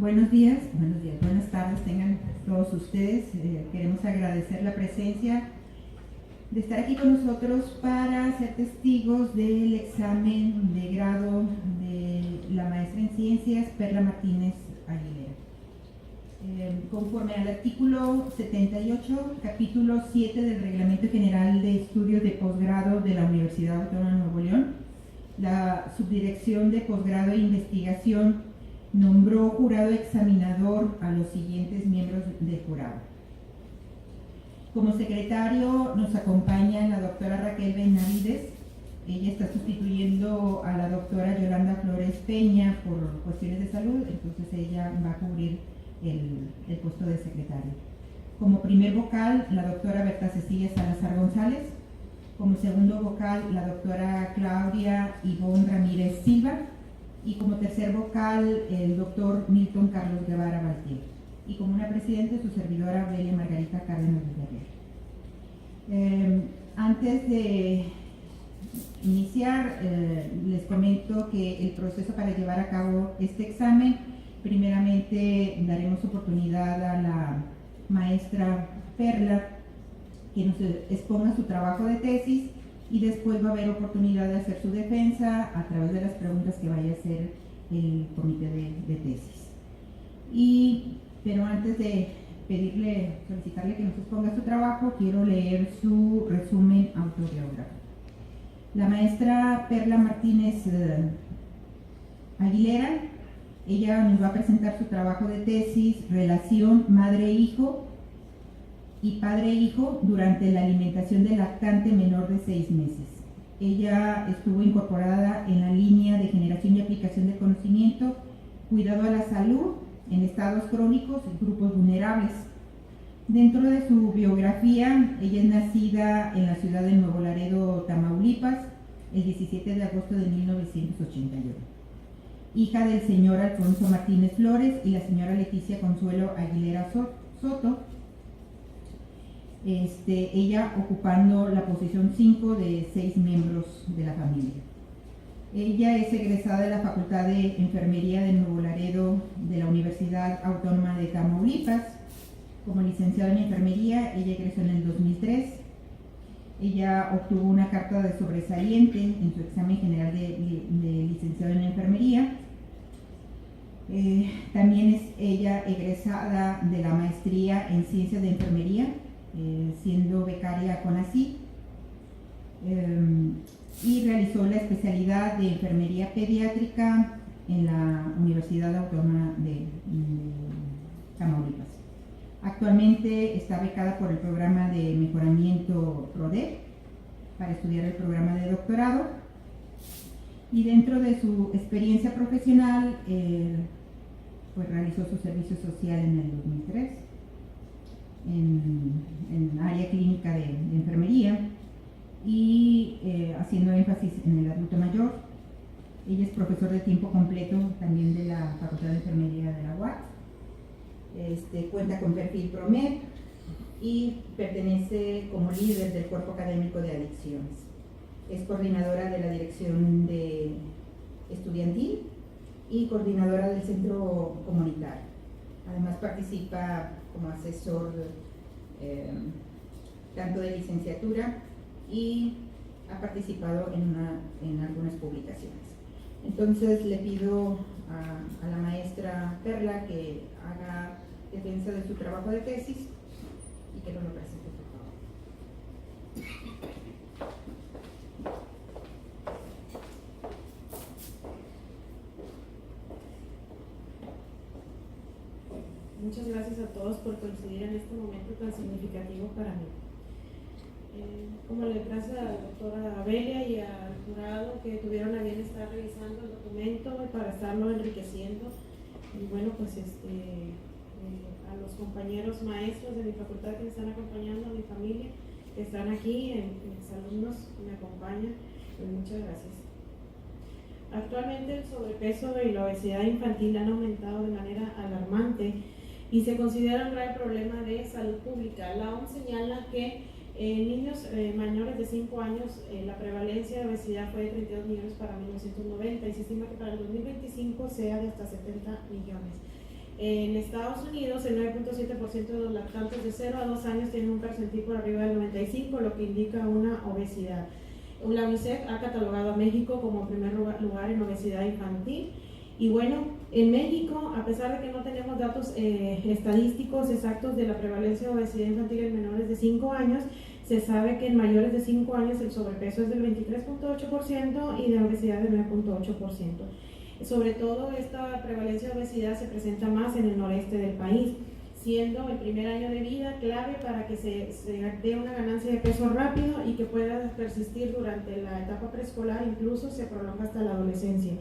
Buenos días, buenas tardes tengan todos ustedes. Queremos agradecer la presencia de estar aquí con nosotros para ser testigos del examen de grado de la maestra en ciencias Perla Martínez Aguilera. Conforme al artículo 78, capítulo 7 del Reglamento General de Estudios de Posgrado de la Universidad Autónoma de Nuevo León, la Subdirección de Posgrado e Investigación nombró jurado examinador a los siguientes miembros del jurado. Como secretario nos acompaña la doctora Raquel Benavides. Ella está sustituyendo a la doctora Yolanda Flores Peña por cuestiones de salud, entonces ella va a cubrir el puesto de secretaria. Como primer vocal, la doctora Berta Cecilia Salazar González. Como segundo vocal, la doctora Claudia Ivonne Ramírez Silva. Y como tercer vocal, el doctor Milton Carlos Guevara Valtier. Y como una presidenta, su servidora Belia Margarita Cárdenas Villarreal. Antes de iniciar, les comento que el proceso para llevar a cabo este examen, primeramente daremos oportunidad a la maestra Perla que nos exponga su trabajo de tesis, y después va a haber oportunidad de hacer su defensa a través de las preguntas que vaya a hacer el comité de tesis. Pero antes de solicitarle que nos exponga su trabajo, quiero leer su resumen autobiográfico. La maestra Perla Martínez Aguilera, ella nos va a presentar su trabajo de tesis, relación madre-hijo y padre-hijo durante la alimentación del lactante menor de 6 meses. Ella estuvo incorporada en la línea de generación y aplicación de conocimiento, cuidado a la salud en estados crónicos y grupos vulnerables. Dentro de su biografía, ella es nacida en la ciudad de Nuevo Laredo, Tamaulipas, el 17 de agosto de 1981. Hija del señor Alfonso Martínez Flores y la señora Leticia Consuelo Aguilera Soto, ella ocupando la posición 5 de 6 miembros de la familia. Ella es egresada de la Facultad de Enfermería de Nuevo Laredo de la Universidad Autónoma de Tamaulipas. Como licenciada en enfermería, ella egresó en el 2003. Ella obtuvo una carta de sobresaliente en su examen general de licenciado en enfermería. También es ella egresada de la maestría en ciencias de enfermería, siendo becaria CONACYT, y realizó la especialidad de enfermería pediátrica en la Universidad Autónoma de Tamaulipas. Actualmente está becada por el programa de mejoramiento PRODEC para estudiar el programa de doctorado, y dentro de su experiencia profesional pues realizó su servicio social en el 2003 en área clínica de enfermería y haciendo énfasis en el adulto mayor. Ella es profesor de tiempo completo también de la Facultad de Enfermería de la UAT. Cuenta con perfil PROMED y pertenece como líder del cuerpo académico de adicciones. Es coordinadora de la dirección de estudiantil y coordinadora del centro comunitario. Además participa como asesor tanto de licenciatura y ha participado en algunas publicaciones. Entonces le pido a la maestra Perla que haga defensa de su trabajo de tesis y que nos lo presente, por favor. Muchas gracias a todos por coincidir en este momento tan significativo para mí. Como le gracias a la doctora Belia y al jurado que tuvieron a bien estar revisando el documento para estarlo enriqueciendo, y bueno, pues a los compañeros maestros de mi facultad que me están acompañando, a mi familia que están aquí, mis alumnos que me acompañan, pues muchas gracias. Actualmente el sobrepeso y la obesidad infantil han aumentado de manera alarmante y se considera un grave problema de salud pública. La OMS señala que en niños mayores de 5 años la prevalencia de obesidad fue de 32 millones para 1990 y se estima que para el 2025 sea de hasta 70 millones. En Estados Unidos, el 9.7% de los lactantes de 0 a 2 años tienen un percentil por arriba del 95, lo que indica una obesidad. La UNICEF ha catalogado a México como primer lugar en obesidad infantil. Y bueno, en México, a pesar de que no tenemos datos estadísticos exactos de la prevalencia de obesidad infantil en menores de 5 años, se sabe que en mayores de 5 años el sobrepeso es del 23.8% y de obesidad del 9.8%. Sobre todo esta prevalencia de obesidad se presenta más en el noreste del país, siendo el primer año de vida clave para que se dé una ganancia de peso rápido y que pueda persistir durante la etapa preescolar, incluso se prolonga hasta la adolescencia.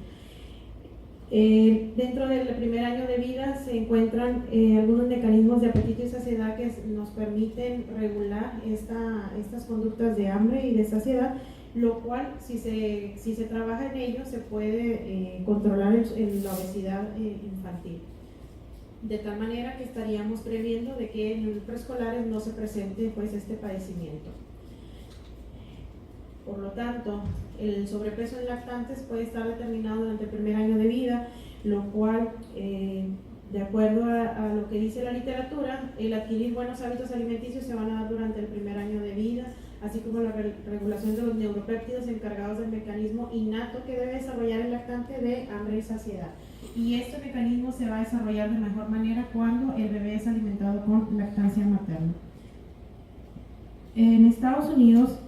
Dentro del primer año de vida se encuentran algunos mecanismos de apetito y saciedad que nos permiten regular estas conductas de hambre y de saciedad, lo cual si se trabaja en ello se puede controlar la obesidad infantil. De tal manera que estaríamos previendo de que en los preescolares no se presente pues este padecimiento. Por lo tanto, el sobrepeso en lactantes puede estar determinado durante el primer año de vida, lo cual, de acuerdo a lo que dice la literatura, el adquirir buenos hábitos alimenticios se van a dar durante el primer año de vida, así como la regulación de los neuropéptidos encargados del mecanismo innato que debe desarrollar el lactante de hambre y saciedad. Y este mecanismo se va a desarrollar de mejor manera cuando el bebé es alimentado con lactancia materna. En Estados Unidos,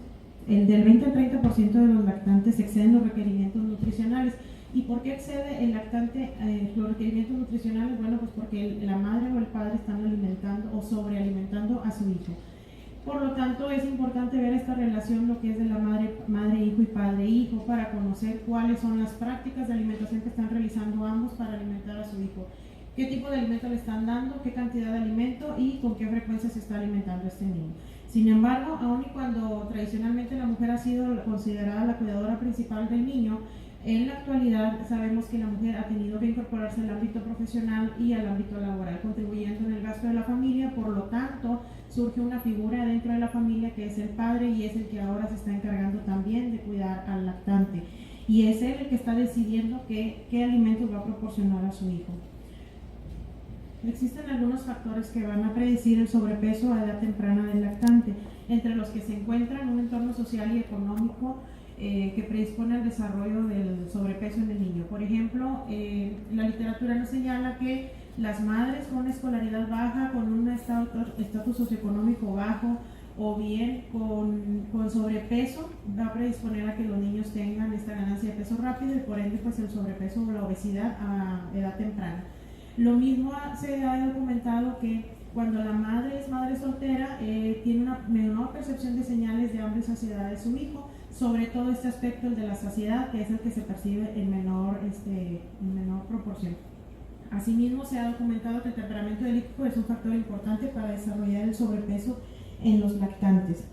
el del 20 al 30% de los lactantes exceden los requerimientos nutricionales. ¿Y por qué excede el lactante los requerimientos nutricionales? Bueno, pues porque la madre o el padre están alimentando o sobrealimentando a su hijo. Por lo tanto, es importante ver esta relación, lo que es de la madre-hijo y padre-hijo, para conocer cuáles son las prácticas de alimentación que están realizando ambos para alimentar a su hijo. Qué tipo de alimento le están dando, qué cantidad de alimento y con qué frecuencia se está alimentando este niño. Sin embargo, aun y cuando tradicionalmente la mujer ha sido considerada la cuidadora principal del niño, en la actualidad sabemos que la mujer ha tenido que incorporarse al ámbito profesional y al ámbito laboral, contribuyendo en el gasto de la familia. Por lo tanto, surge una figura dentro de la familia que es el padre y es el que ahora se está encargando también de cuidar al lactante. Y es él el que está decidiendo qué alimentos va a proporcionar a su hijo. Existen algunos factores que van a predecir el sobrepeso a edad temprana del lactante, entre los que se encuentran un entorno social y económico que predispone al desarrollo del sobrepeso en el niño. Por ejemplo, la literatura nos señala que las madres con escolaridad baja, con un estatus socioeconómico bajo o bien con sobrepeso, va a predisponer a que los niños tengan esta ganancia de peso rápido y por ende pues el sobrepeso o la obesidad a edad temprana. Lo mismo se ha documentado que cuando la madre es madre soltera, tiene una menor percepción de señales de hambre y saciedad de su hijo, sobre todo este aspecto, el de la saciedad, que es el que se percibe en menor proporción. Asimismo, se ha documentado que el temperamento del hijo es un factor importante para desarrollar el sobrepeso en los lactantes.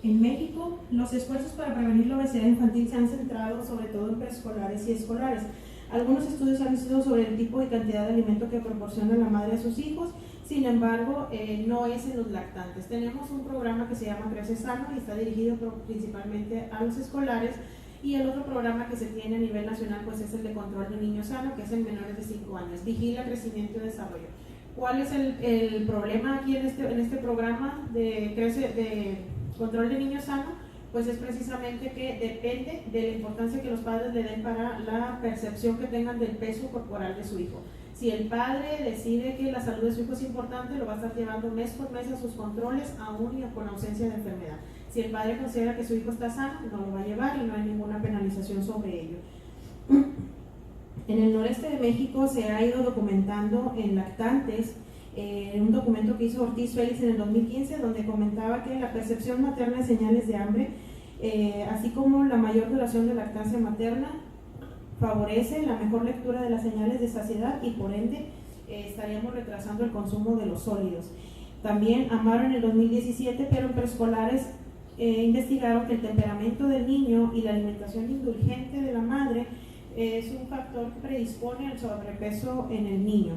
En México, los esfuerzos para prevenir la obesidad infantil se han centrado sobre todo en preescolares y escolares. Algunos estudios han sido sobre el tipo y cantidad de alimento que proporciona la madre a sus hijos, sin embargo, no es en los lactantes. Tenemos un programa que se llama Crece Sano y está dirigido principalmente a los escolares, y el otro programa que se tiene a nivel nacional pues es el de control de niño sano, que es en menores de 5 años, vigila, crecimiento y desarrollo. ¿Cuál es el problema aquí en este programa de control de niño sano? Pues es precisamente que depende de la importancia que los padres le den para la percepción que tengan del peso corporal de su hijo. Si el padre decide que la salud de su hijo es importante, lo va a estar llevando mes por mes a sus controles, aún y con ausencia de enfermedad. Si el padre considera que su hijo está sano, no lo va a llevar y no hay ninguna penalización sobre ello. En el noreste de México se ha ido documentando en lactantes un documento que hizo Ortiz Félix en el 2015, donde comentaba que la percepción materna de señales de hambre, así como la mayor duración de lactancia materna, favorece la mejor lectura de las señales de saciedad y por ende estaríamos retrasando el consumo de los sólidos. También Amaro en el 2017, pero en preescolares investigaron que el temperamento del niño y la alimentación indulgente de la madre es un factor que predispone al sobrepeso en el niño.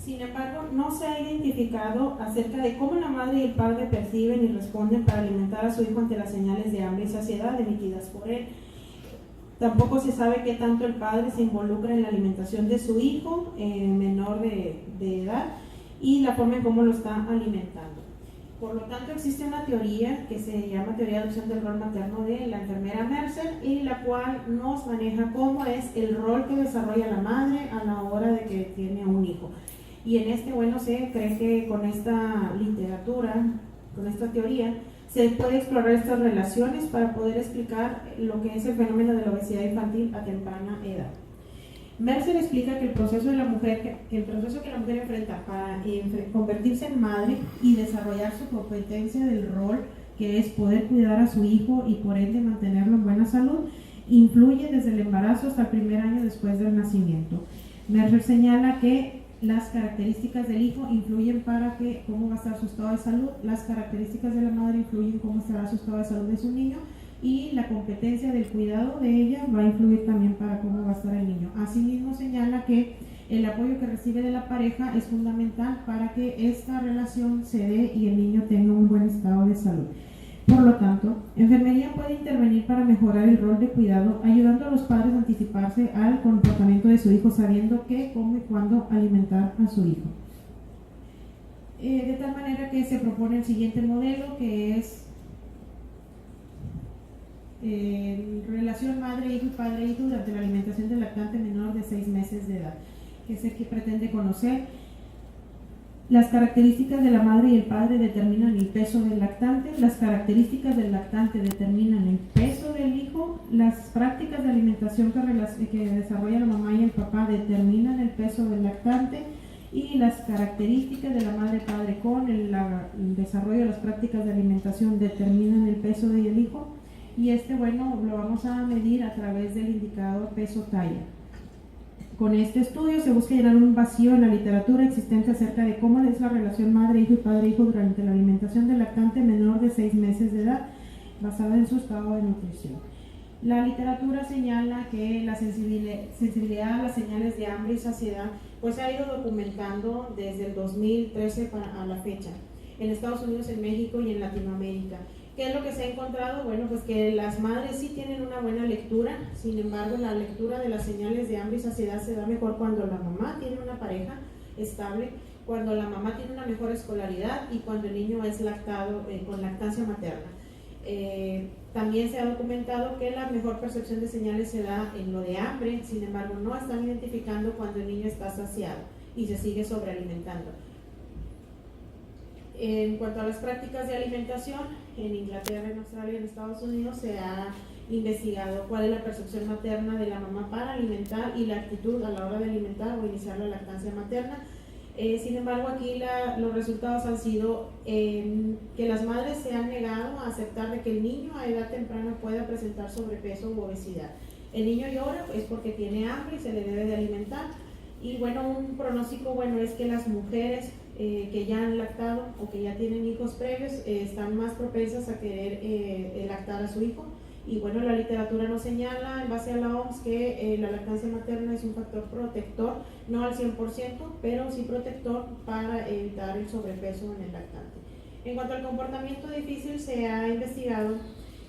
Sin embargo, no se ha identificado acerca de cómo la madre y el padre perciben y responden para alimentar a su hijo ante las señales de hambre y saciedad emitidas por él. Tampoco se sabe qué tanto el padre se involucra en la alimentación de su hijo menor de edad y la forma en cómo lo está alimentando. Por lo tanto, existe una teoría que se llama teoría de adopción del rol materno de la enfermera Mercer, y la cual nos maneja cómo es el rol que desarrolla la madre a la hora de que tiene un hijo. Y en este, bueno, se cree que con esta literatura, con esta teoría, se puede explorar estas relaciones para poder explicar lo que es el fenómeno de la obesidad infantil a temprana edad. Mercer explica que el proceso que la mujer enfrenta para convertirse en madre y desarrollar su competencia del rol, que es poder cuidar a su hijo y por ende mantenerlo en buena salud, influye desde el embarazo hasta el primer año después del nacimiento. Mercer señala que las características del hijo influyen para cómo va a estar su estado de salud, las características de la madre influyen cómo estará su estado de salud de su niño, y la competencia del cuidado de ella va a influir también para cómo va a estar el niño. Asimismo señala que el apoyo que recibe de la pareja es fundamental para que esta relación se dé y el niño tenga un buen estado de salud. Por lo tanto, enfermería puede intervenir para mejorar el rol de cuidado, ayudando a los padres a anticiparse al comportamiento de su hijo, sabiendo qué, cómo y cuándo alimentar a su hijo. De tal manera que se propone el siguiente modelo, que es relación madre-hijo y padre-hijo durante la alimentación del lactante menor de 6 meses de edad, que es el que pretende conocer. Las características de la madre y el padre determinan el peso del lactante, las características del lactante determinan el peso del hijo, las prácticas de alimentación que desarrolla la mamá y el papá determinan el peso del lactante, y las características de la madre-padre con el desarrollo de las prácticas de alimentación determinan el peso del hijo. Y bueno, lo vamos a medir a través del indicador peso-talla. Con este estudio se busca llenar un vacío en la literatura existente acerca de cómo es la relación madre-hijo y padre-hijo durante la alimentación del lactante menor de 6 meses de edad, basada en su estado de nutrición. La literatura señala que la sensibilidad a las señales de hambre y saciedad pues se ha ido documentando desde el 2013 a la fecha, en Estados Unidos, en México y en Latinoamérica. ¿Qué es lo que se ha encontrado? Bueno, pues que las madres sí tienen una buena lectura, sin embargo la lectura de las señales de hambre y saciedad se da mejor cuando la mamá tiene una pareja estable, cuando la mamá tiene una mejor escolaridad y cuando el niño es lactado con lactancia materna. También se ha documentado que la mejor percepción de señales se da en lo de hambre, sin embargo no están identificando cuando el niño está saciado y se sigue sobrealimentando. En cuanto a las prácticas de alimentación, en Inglaterra, en Australia y en Estados Unidos se ha investigado cuál es la percepción materna de la mamá para alimentar y la actitud a la hora de alimentar o iniciar la lactancia materna. Sin embargo, aquí los resultados han sido que las madres se han negado a aceptar de que el niño a edad temprana pueda presentar sobrepeso u obesidad. El niño llora es porque tiene hambre y se le debe de alimentar. Y bueno, un pronóstico bueno es que las mujeres que ya han lactado o que ya tienen hijos previos están más propensas a querer lactar a su hijo. Y bueno, la literatura nos señala en base a la OMS que la lactancia materna es un factor protector, no al 100%, pero sí protector para evitar el sobrepeso en el lactante. En cuanto al comportamiento difícil, se ha investigado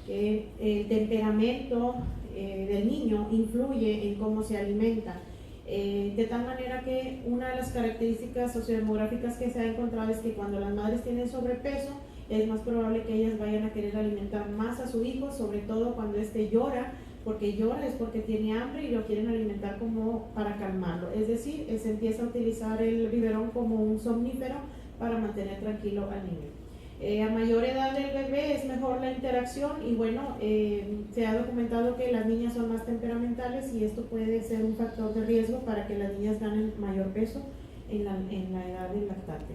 que el temperamento del niño influye en cómo se alimenta. De tal manera que una de las características sociodemográficas que se ha encontrado es que cuando las madres tienen sobrepeso es más probable que ellas vayan a querer alimentar más a su hijo, sobre todo cuando éste llora, porque llora es porque tiene hambre y lo quieren alimentar como para calmarlo, es decir, se empieza a utilizar el biberón como un somnífero para mantener tranquilo al niño. A mayor edad del bebé es mejor la interacción y bueno, se ha documentado que las niñas son más temperamentales y esto puede ser un factor de riesgo para que las niñas ganen mayor peso en la edad del lactante.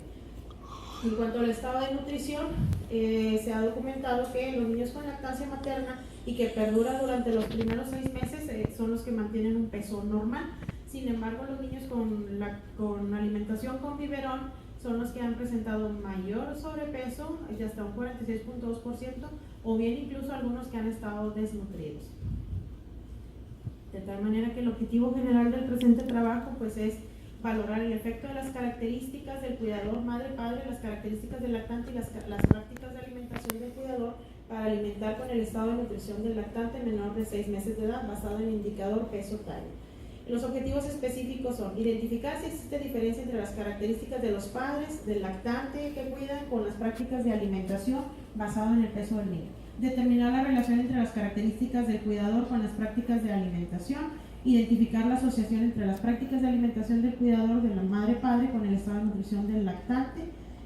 En cuanto al estado de nutrición, se ha documentado que los niños con lactancia materna y que perdura durante los primeros 6 meses son los que mantienen un peso normal. Sin embargo, los niños con alimentación con biberón son los que han presentado mayor sobrepeso, de hasta un 46.2%, o bien incluso algunos que han estado desnutridos. De tal manera que el objetivo general del presente trabajo pues es valorar el efecto de las características del cuidador madre-padre, las características del lactante y las prácticas de alimentación del cuidador para alimentar con el estado de nutrición del lactante menor de 6 meses de edad, basado en el indicador peso-talla. Los objetivos específicos son identificar si existe diferencia entre las características de los padres, del lactante que cuidan, con las prácticas de alimentación basado en el peso del niño. Determinar la relación entre las características del cuidador con las prácticas de alimentación. Identificar la asociación entre las prácticas de alimentación del cuidador, de la madre-padre, con el estado de nutrición del lactante,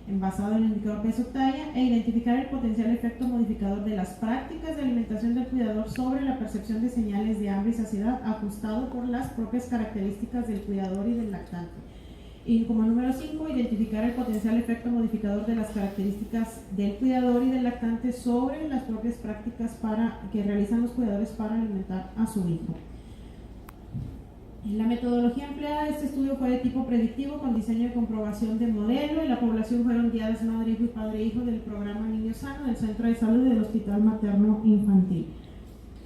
basado en el indicador peso-talla, e identificar el potencial efecto modificador de las prácticas de alimentación del cuidador sobre la percepción de señales de hambre y saciedad, ajustado por las propias características del cuidador y del lactante. Y como número 5, identificar el potencial efecto modificador de las características del cuidador y del lactante sobre las propias prácticas que realizan los cuidadores para alimentar a su hijo. La metodología empleada de este estudio fue de tipo predictivo con diseño de comprobación de modelo, y la población fueron guiadas madre-hijo y padre-hijo del programa Niño Sano del Centro de Salud del Hospital Materno Infantil.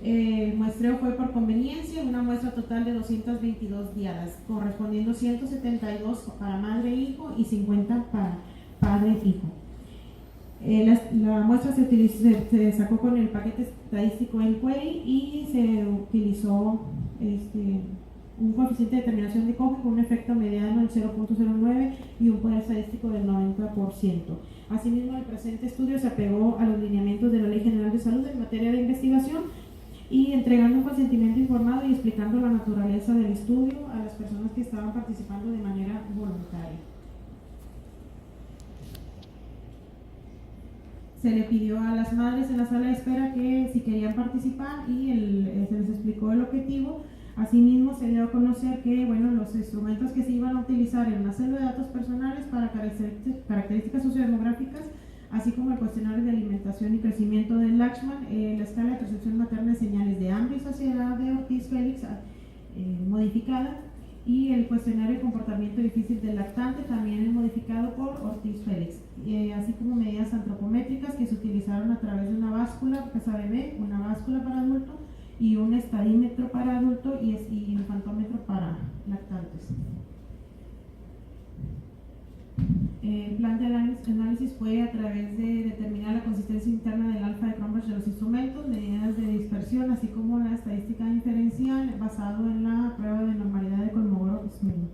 El muestreo fue por conveniencia, una muestra total de 222 guiadas, correspondiendo 172 para madre-hijo y 50 para padre-hijo. La muestra se sacó con el paquete estadístico Enquiry y se utilizó un coeficiente de determinación de Cohen con un efecto mediano del 0.09 y un poder estadístico del 90%. Asimismo, el presente estudio se apegó a los lineamientos de la Ley General de Salud en materia de investigación y entregando un consentimiento informado y explicando la naturaleza del estudio a las personas que estaban participando de manera voluntaria. Se le pidió a las madres en la sala de espera que si querían participar y se les explicó el objetivo. Asimismo, se dio a conocer que los instrumentos que se iban a utilizar en una celda de datos personales para características sociodemográficas, así como el cuestionario de alimentación y crecimiento de Lachman, la escala de percepción materna de señales de hambre y saciedad de Ortiz-Félix modificada, y el cuestionario de comportamiento difícil del lactante también es modificado por Ortiz-Félix, así como medidas antropométricas que se utilizaron a través de una báscula pesa bebé, una báscula para adulto y un estadímetro para adulto y infantómetro para lactantes. El plan de análisis fue a través de determinar la consistencia interna del alfa de Cronbach de los instrumentos, medidas de dispersión, así como la estadística diferencial basado en la prueba de normalidad de Kolmogorov-Smirnov.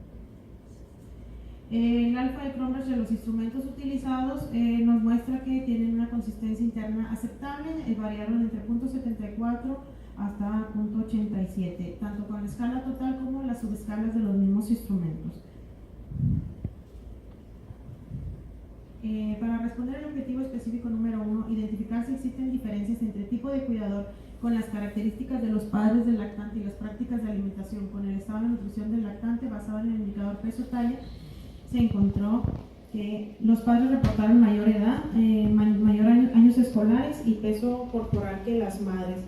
El alfa de Cronbach de los instrumentos utilizados nos muestra que tienen una consistencia interna aceptable, variaron entre 0.74 hasta 0.87, tanto con la escala total como las subescalas de los mismos instrumentos. Para responder al objetivo específico número 1, identificar si existen diferencias entre tipo de cuidador con las características de los padres del lactante y las prácticas de alimentación con el estado de nutrición del lactante basado en el indicador peso-talla, se encontró que los padres reportaron mayor edad, mayor años escolares y peso corporal que las madres.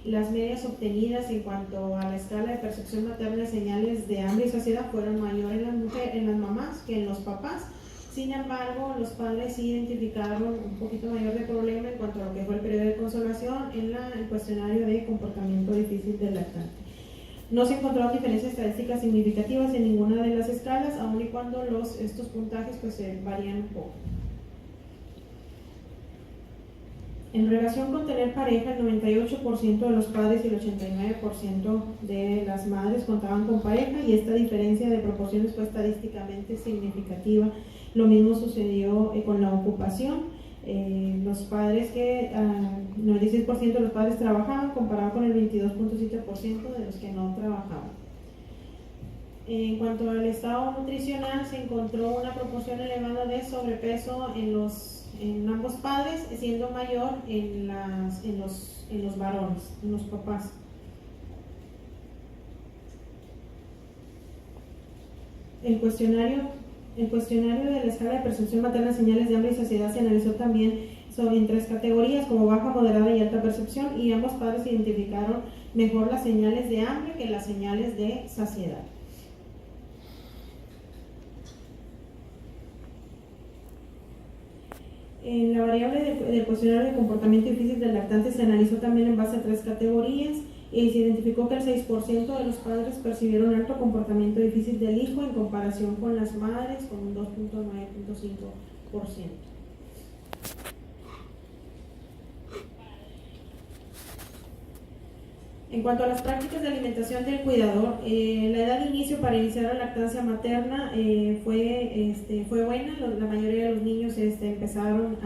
Las medias obtenidas en cuanto a la escala de percepción materna de señales de hambre y saciedad fueron mayores en las mamás que en los papás. Sin embargo, los padres sí identificaron un poquito mayor de problema en cuanto a lo que fue el periodo de consolación en el cuestionario de comportamiento difícil del lactante. No se encontraron diferencias estadísticas significativas en ninguna de las escalas, aun y cuando estos puntajes varían un poco. En relación con tener pareja, el 98% de los padres y el 89% de las madres contaban con pareja, y esta diferencia de proporciones fue estadísticamente significativa. Lo mismo sucedió con la ocupación. Los padres 96% de los padres trabajaban, comparado con el 22.7% de los que no trabajaban. En cuanto al estado nutricional, se encontró una proporción elevada de sobrepeso en ambos padres, siendo mayor en los varones, en los papás. El cuestionario de la escala de percepción materna de señales de hambre y saciedad se analizó también en 3 categorías, como baja, moderada y alta percepción, y ambos padres identificaron mejor las señales de hambre que las señales de saciedad. La variable del cuestionario de comportamiento difícil del lactante se analizó también en base a 3 categorías, y se identificó que el 6% de los padres percibieron alto comportamiento difícil del hijo en comparación con las madres, con un 2.9.5%. En cuanto a las prácticas de alimentación del cuidador, la edad de inicio para iniciar la lactancia materna fue buena. La mayoría de los niños empezaron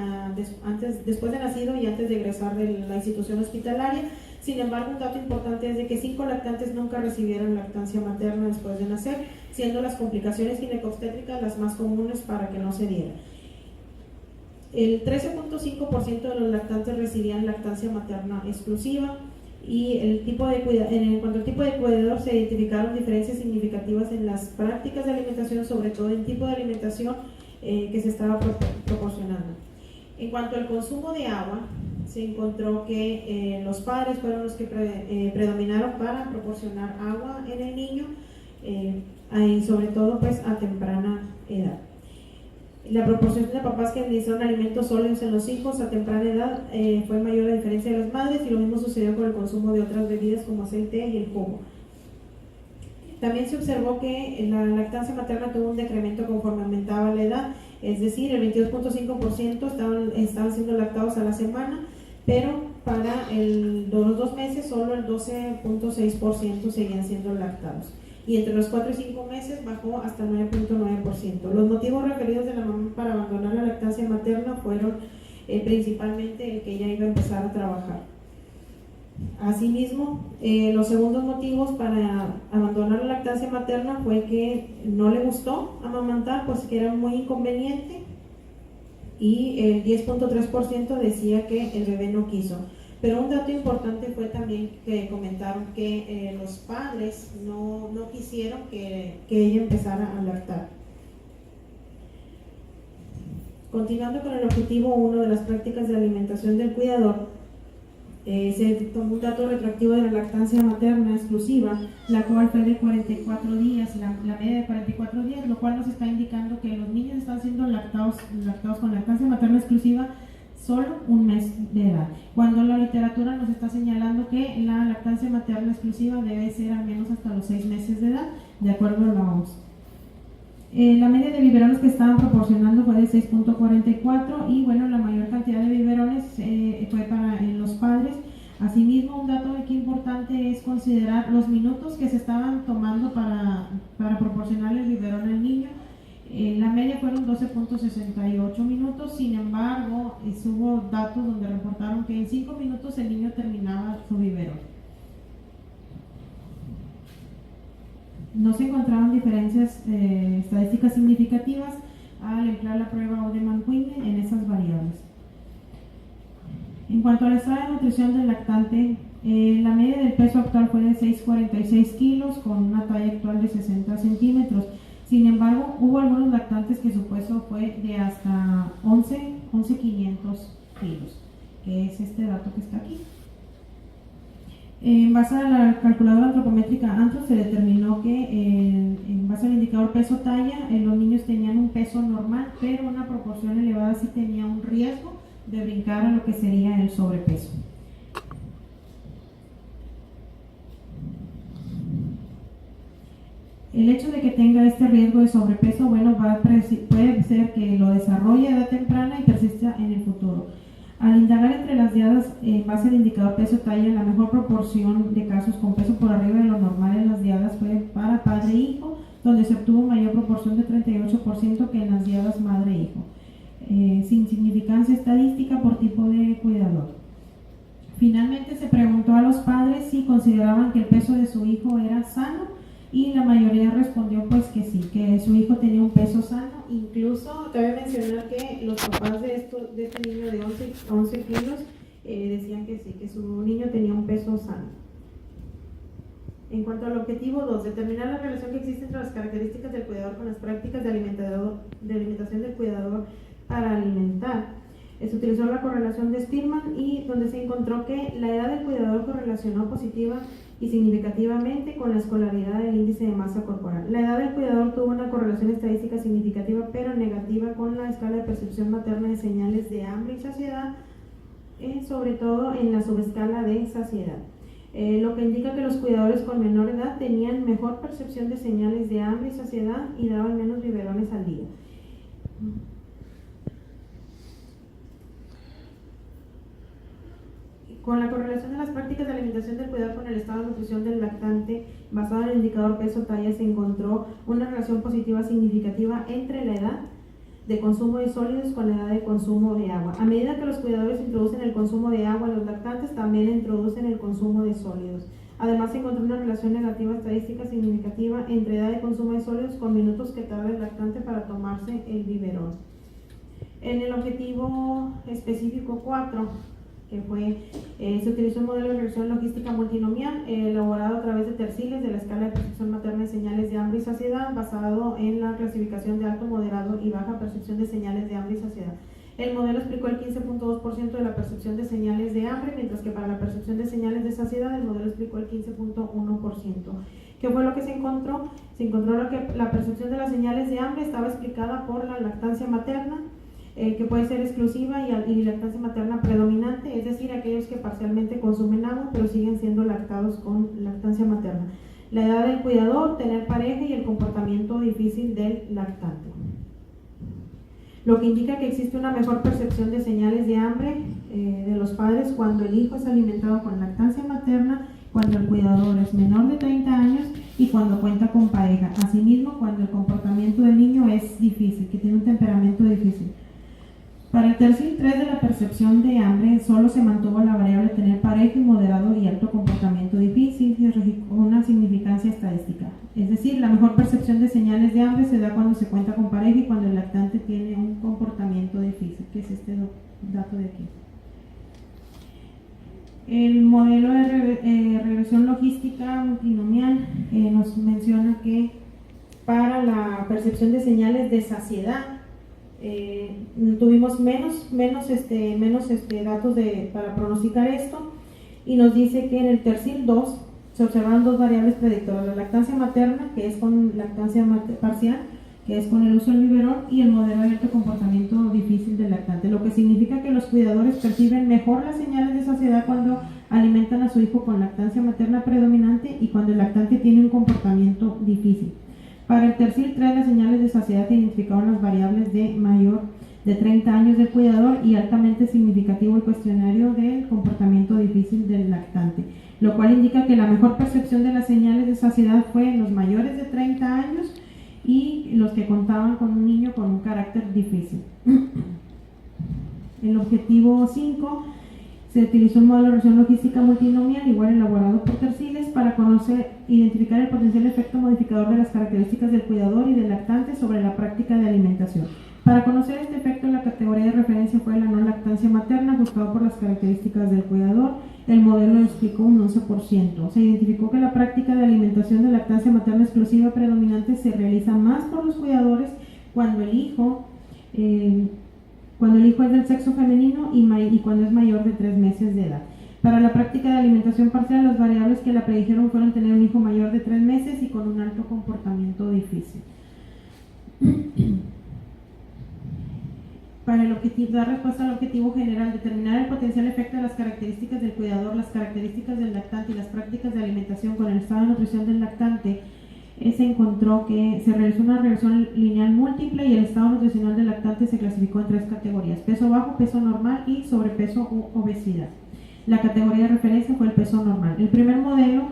después de nacido y antes de egresar de la institución hospitalaria. Sin embargo, un dato importante es de que 5 lactantes nunca recibieron lactancia materna después de nacer, siendo las complicaciones ginecobstétricas las más comunes para que no se diera. El 13.5% de los lactantes recibían lactancia materna exclusiva. Y en cuanto al tipo de cuidador, se identificaron diferencias significativas en las prácticas de alimentación, sobre todo en tipo de alimentación que se estaba proporcionando. En cuanto al consumo de agua, se encontró que los padres fueron los que predominaron para proporcionar agua en el niño, y sobre todo pues a temprana edad. La proporción de papás que administraron alimentos sólidos en los hijos a temprana edad fue mayor a diferencia de las madres, y lo mismo sucedió con el consumo de otras bebidas como aceite y el jugo. También se observó que la lactancia materna tuvo un decremento conforme aumentaba la edad, es decir, el 22.5% estaban siendo lactados a la semana, pero para los 2 meses solo el 12.6% seguían siendo lactados. Y entre los 4 y 5 meses bajó hasta el 9.9%. Los motivos referidos de la mamá para abandonar la lactancia materna fueron principalmente el que ella iba a empezar a trabajar. Asimismo, los segundos motivos para abandonar la lactancia materna fue que no le gustó amamantar, pues que era muy inconveniente, y el 10.3% decía que el bebé no quiso. Pero un dato importante fue también que comentaron que los padres no quisieron que ella empezara a lactar. Continuando con el objetivo 1 de las prácticas de alimentación del cuidador, se tomó un dato retroactivo de la lactancia materna exclusiva, la cual fue de 44 días, la media de 44 días, lo cual nos está indicando que los niños están siendo lactados con lactancia materna exclusiva solo un mes de edad, cuando la literatura nos está señalando que la lactancia materna exclusiva debe ser al menos hasta los 6 meses de edad, de acuerdo a la OMS. La media de biberones que estaban proporcionando fue de 6.44, y bueno, la mayor cantidad de biberones fue para los padres. Asimismo, un dato aquí importante es considerar los minutos que se estaban tomando para proporcionarle el biberón al niño. La media fueron 12.68 minutos, sin embargo, hubo datos donde reportaron que en 5 minutos el niño terminaba su biberón. No se encontraron diferencias estadísticas significativas al emplear la prueba Odem-Quine en esas variables. En cuanto al estado de nutrición del lactante, la media del peso actual fue de 6,46 kilos con una talla actual de 60 centímetros. Sin embargo, hubo algunos lactantes que su peso fue de hasta 11,500 kilos, que es este dato que está aquí. En base a la calculadora antropométrica ANTRO, se determinó que en base al indicador peso-talla, los niños tenían un peso normal, pero una proporción elevada sí tenía un riesgo de brincar a lo que sería el sobrepeso. El hecho de que tenga este riesgo de sobrepeso, bueno, puede ser que lo desarrolle a edad temprana y persista en el futuro. Al indagar entre las diadas en base al indicador peso-talla, la mejor proporción de casos con peso por arriba de lo normal en las diadas fue para padre e hijo, donde se obtuvo mayor proporción de 38% que en las diadas madre-hijo, sin significancia estadística por tipo de cuidador. Finalmente se preguntó a los padres si consideraban que el peso de su hijo era sano, y la mayoría respondió pues que sí, que su hijo tenía un peso sano. Incluso cabe mencionar que los papás de este niño de 11 kilos decían que sí, que su niño tenía un peso sano. En cuanto al objetivo 2, determinar la relación que existe entre las características del cuidador con las prácticas de alimentación del cuidador para alimentar. Se utilizó la correlación de Spearman, y donde se encontró que la edad del cuidador correlacionó positiva y significativamente con la escolaridad del índice de masa corporal. La edad del cuidador tuvo una correlación estadística significativa pero negativa con la escala de percepción materna de señales de hambre y saciedad, sobre todo en la subescala de saciedad. lo que indica que los cuidadores con menor edad tenían mejor percepción de señales de hambre y saciedad y daban menos biberones al día. Con la correlación de las prácticas de alimentación del cuidador con el estado de nutrición del lactante, basado en el indicador peso-talla, se encontró una relación positiva significativa entre la edad de consumo de sólidos con la edad de consumo de agua. A medida que los cuidadores introducen el consumo de agua en los lactantes, también introducen el consumo de sólidos. Además, se encontró una relación negativa estadística significativa entre edad de consumo de sólidos con minutos que tarda el lactante para tomarse el biberón. En el objetivo específico 4, que se utilizó un modelo de regresión logística multinomial elaborado a través de terciles de la escala de percepción materna de señales de hambre y saciedad, basado en la clasificación de alto, moderado y baja percepción de señales de hambre y saciedad. El modelo explicó el 15.2% de la percepción de señales de hambre, mientras que para la percepción de señales de saciedad el modelo explicó el 15.1%. ¿Qué fue lo que se encontró? Se encontró que la percepción de las señales de hambre estaba explicada por la lactancia materna, que puede ser exclusiva y lactancia materna predominante, es decir, aquellos que parcialmente consumen agua pero siguen siendo lactados con lactancia materna. La edad del cuidador, tener pareja y el comportamiento difícil del lactante. Lo que indica que existe una mejor percepción de señales de hambre de los padres cuando el hijo es alimentado con lactancia materna, cuando el cuidador es menor de 30 años y cuando cuenta con pareja. Asimismo, cuando el comportamiento del niño es difícil, que tiene un temperamento difícil. Para el tercio 3 de la percepción de hambre, solo se mantuvo la variable tener pareja y moderado y alto comportamiento difícil, y registró una significancia estadística. Es decir, la mejor percepción de señales de hambre se da cuando se cuenta con pareja y cuando el lactante tiene un comportamiento difícil, que es este dato de aquí. El modelo de regresión logística multinomial nos menciona que para la percepción de señales de saciedad, tuvimos menos datos para pronosticar esto, y nos dice que en el tercil 2 se observaron dos variables predictoras: la lactancia materna, que es con lactancia parcial, que es con el uso del biberón, y el modelo de alto comportamiento difícil del lactante, lo que significa que los cuidadores perciben mejor las señales de saciedad cuando alimentan a su hijo con lactancia materna predominante y cuando el lactante tiene un comportamiento difícil. Para el tercil 3, las señales de saciedad identificaron las variables de mayor de 30 años del cuidador y altamente significativo el cuestionario del comportamiento difícil del lactante, lo cual indica que la mejor percepción de las señales de saciedad fue en los mayores de 30 años y los que contaban con un niño con un carácter difícil. El objetivo 5, se utilizó un modelo de regresión logística multinomial, igual elaborado por terciles, para identificar el potencial efecto modificador de las características del cuidador y del lactante sobre la práctica de alimentación. Para conocer este efecto, la categoría de referencia fue la no lactancia materna, ajustado por las características del cuidador. El modelo explicó un 11%. Se identificó que la práctica de alimentación de lactancia materna exclusiva predominante se realiza más por los cuidadores cuando el hijo es del sexo femenino y cuando es mayor de 3 meses de edad. Para la práctica de alimentación parcial, las variables que la predijeron fueron tener un hijo mayor de 3 meses y con un alto comportamiento difícil. Para dar respuesta al objetivo general, determinar el potencial efecto de las características del cuidador, las características del lactante y las prácticas de alimentación con el estado de nutrición del lactante, se encontró que se realizó una regresión lineal múltiple y el estado nutricional del lactante se clasificó en 3 categorías: peso bajo, peso normal y sobrepeso u obesidad. La categoría de referencia fue el peso normal. El primer modelo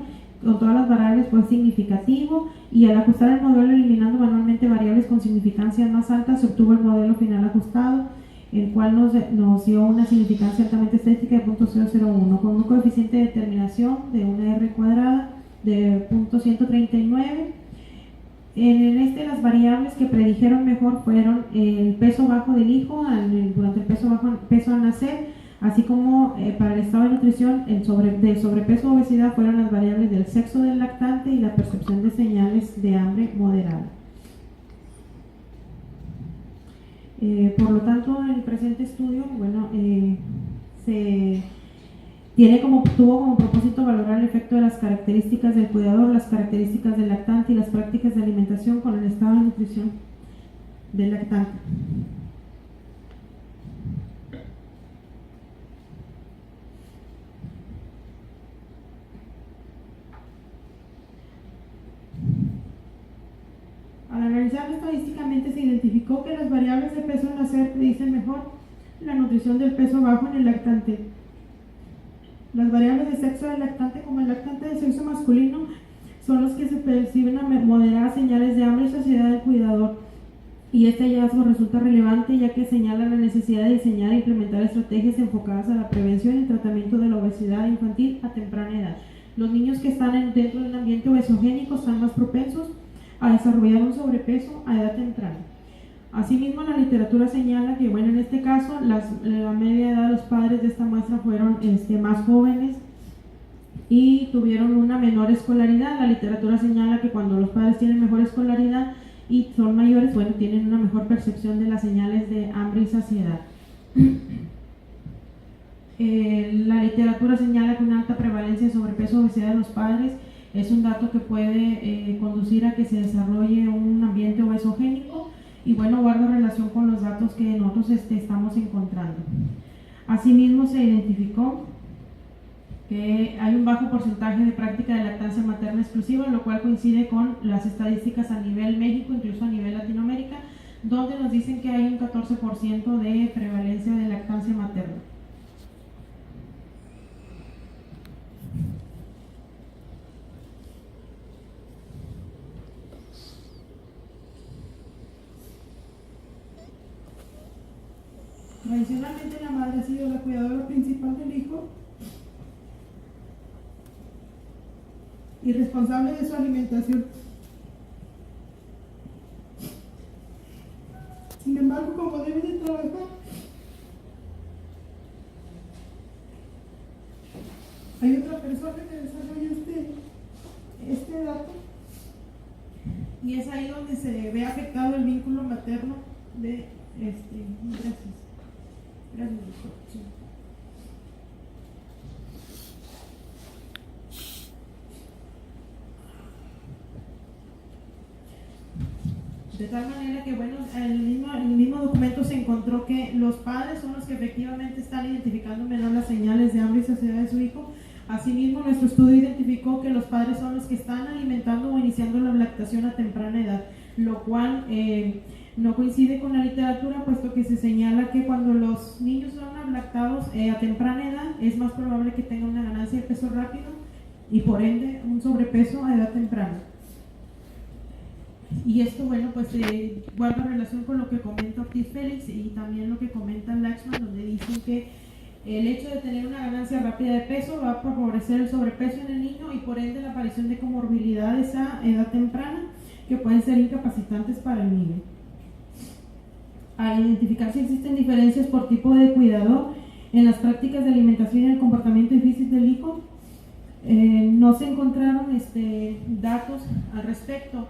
con todas las variables fue significativo, y al ajustar el modelo eliminando manualmente variables con significancias más altas, se obtuvo el modelo final ajustado, el cual nos dio una significancia altamente estadística de 0.001 con un coeficiente de determinación de una R cuadrada de 0.139. Las variables que predijeron mejor fueron el peso bajo del hijo durante el peso al nacer, así como para el estado de nutrición, del sobrepeso o obesidad fueron las variables del sexo del lactante y la percepción de señales de hambre moderada. Por lo tanto, el presente estudio, tuvo como propósito valorar el efecto de las características del cuidador, las características del lactante y las prácticas de alimentación con el estado de nutrición del lactante. analizarlo estadísticamente, se identificó que las variables de peso al nacer predicen mejor la nutrición del peso bajo en el lactante. Las variables de sexo del lactante, como el lactante de sexo masculino, son los que se perciben a moderadas señales de hambre y saciedad del cuidador. Y este hallazgo resulta relevante ya que señala la necesidad de diseñar e implementar estrategias enfocadas a la prevención y tratamiento de la obesidad infantil a temprana edad. Los niños que están dentro de un ambiente obesogénico están más propensos a desarrollar un sobrepeso a edad temprana. Asimismo, la literatura señala que, bueno, en este caso, la media edad de los padres de esta muestra fueron más jóvenes y tuvieron una menor escolaridad. La literatura señala que cuando los padres tienen mejor escolaridad y son mayores, bueno, tienen una mejor percepción de las señales de hambre y saciedad. La literatura señala que una alta prevalencia de sobrepeso o obesidad de los padres es un dato que puede conducir a que se desarrolle un ambiente obesogénico y bueno, guarda relación con los datos que nosotros estamos encontrando. Asimismo, se identificó que hay un bajo porcentaje de práctica de lactancia materna exclusiva, lo cual coincide con las estadísticas a nivel México, incluso a nivel Latinoamérica, donde nos dicen que hay un 14% de prevalencia de lactancia materna. Tradicionalmente la madre ha sido la cuidadora principal del hijo y responsable de su alimentación. Sin embargo, como debe de trabajar, hay otra persona que desarrolla este dato y es ahí donde se ve afectado el vínculo materno de Gracias, doctor. Sí. De tal manera que, bueno, en el mismo documento se encontró que los padres son los que efectivamente están identificando menor las señales de hambre y saciedad de su hijo. Asimismo, nuestro estudio identificó que los padres son los que están alimentando o iniciando la lactación a temprana edad, lo cual no coincide con la literatura, puesto que se señala que cuando los niños son lactados a temprana edad es más probable que tengan una ganancia de peso rápido y por ende un sobrepeso a edad temprana. Y esto, bueno, pues guarda relación con lo que comenta Ortiz Félix y también lo que comenta Laxman, donde dicen que el hecho de tener una ganancia rápida de peso va a favorecer el sobrepeso en el niño y por ende la aparición de comorbilidades a edad temprana que pueden ser incapacitantes para el niño. Al identificar si existen diferencias por tipo de cuidador en las prácticas de alimentación y el comportamiento difícil del hijo, no se encontraron datos al respecto,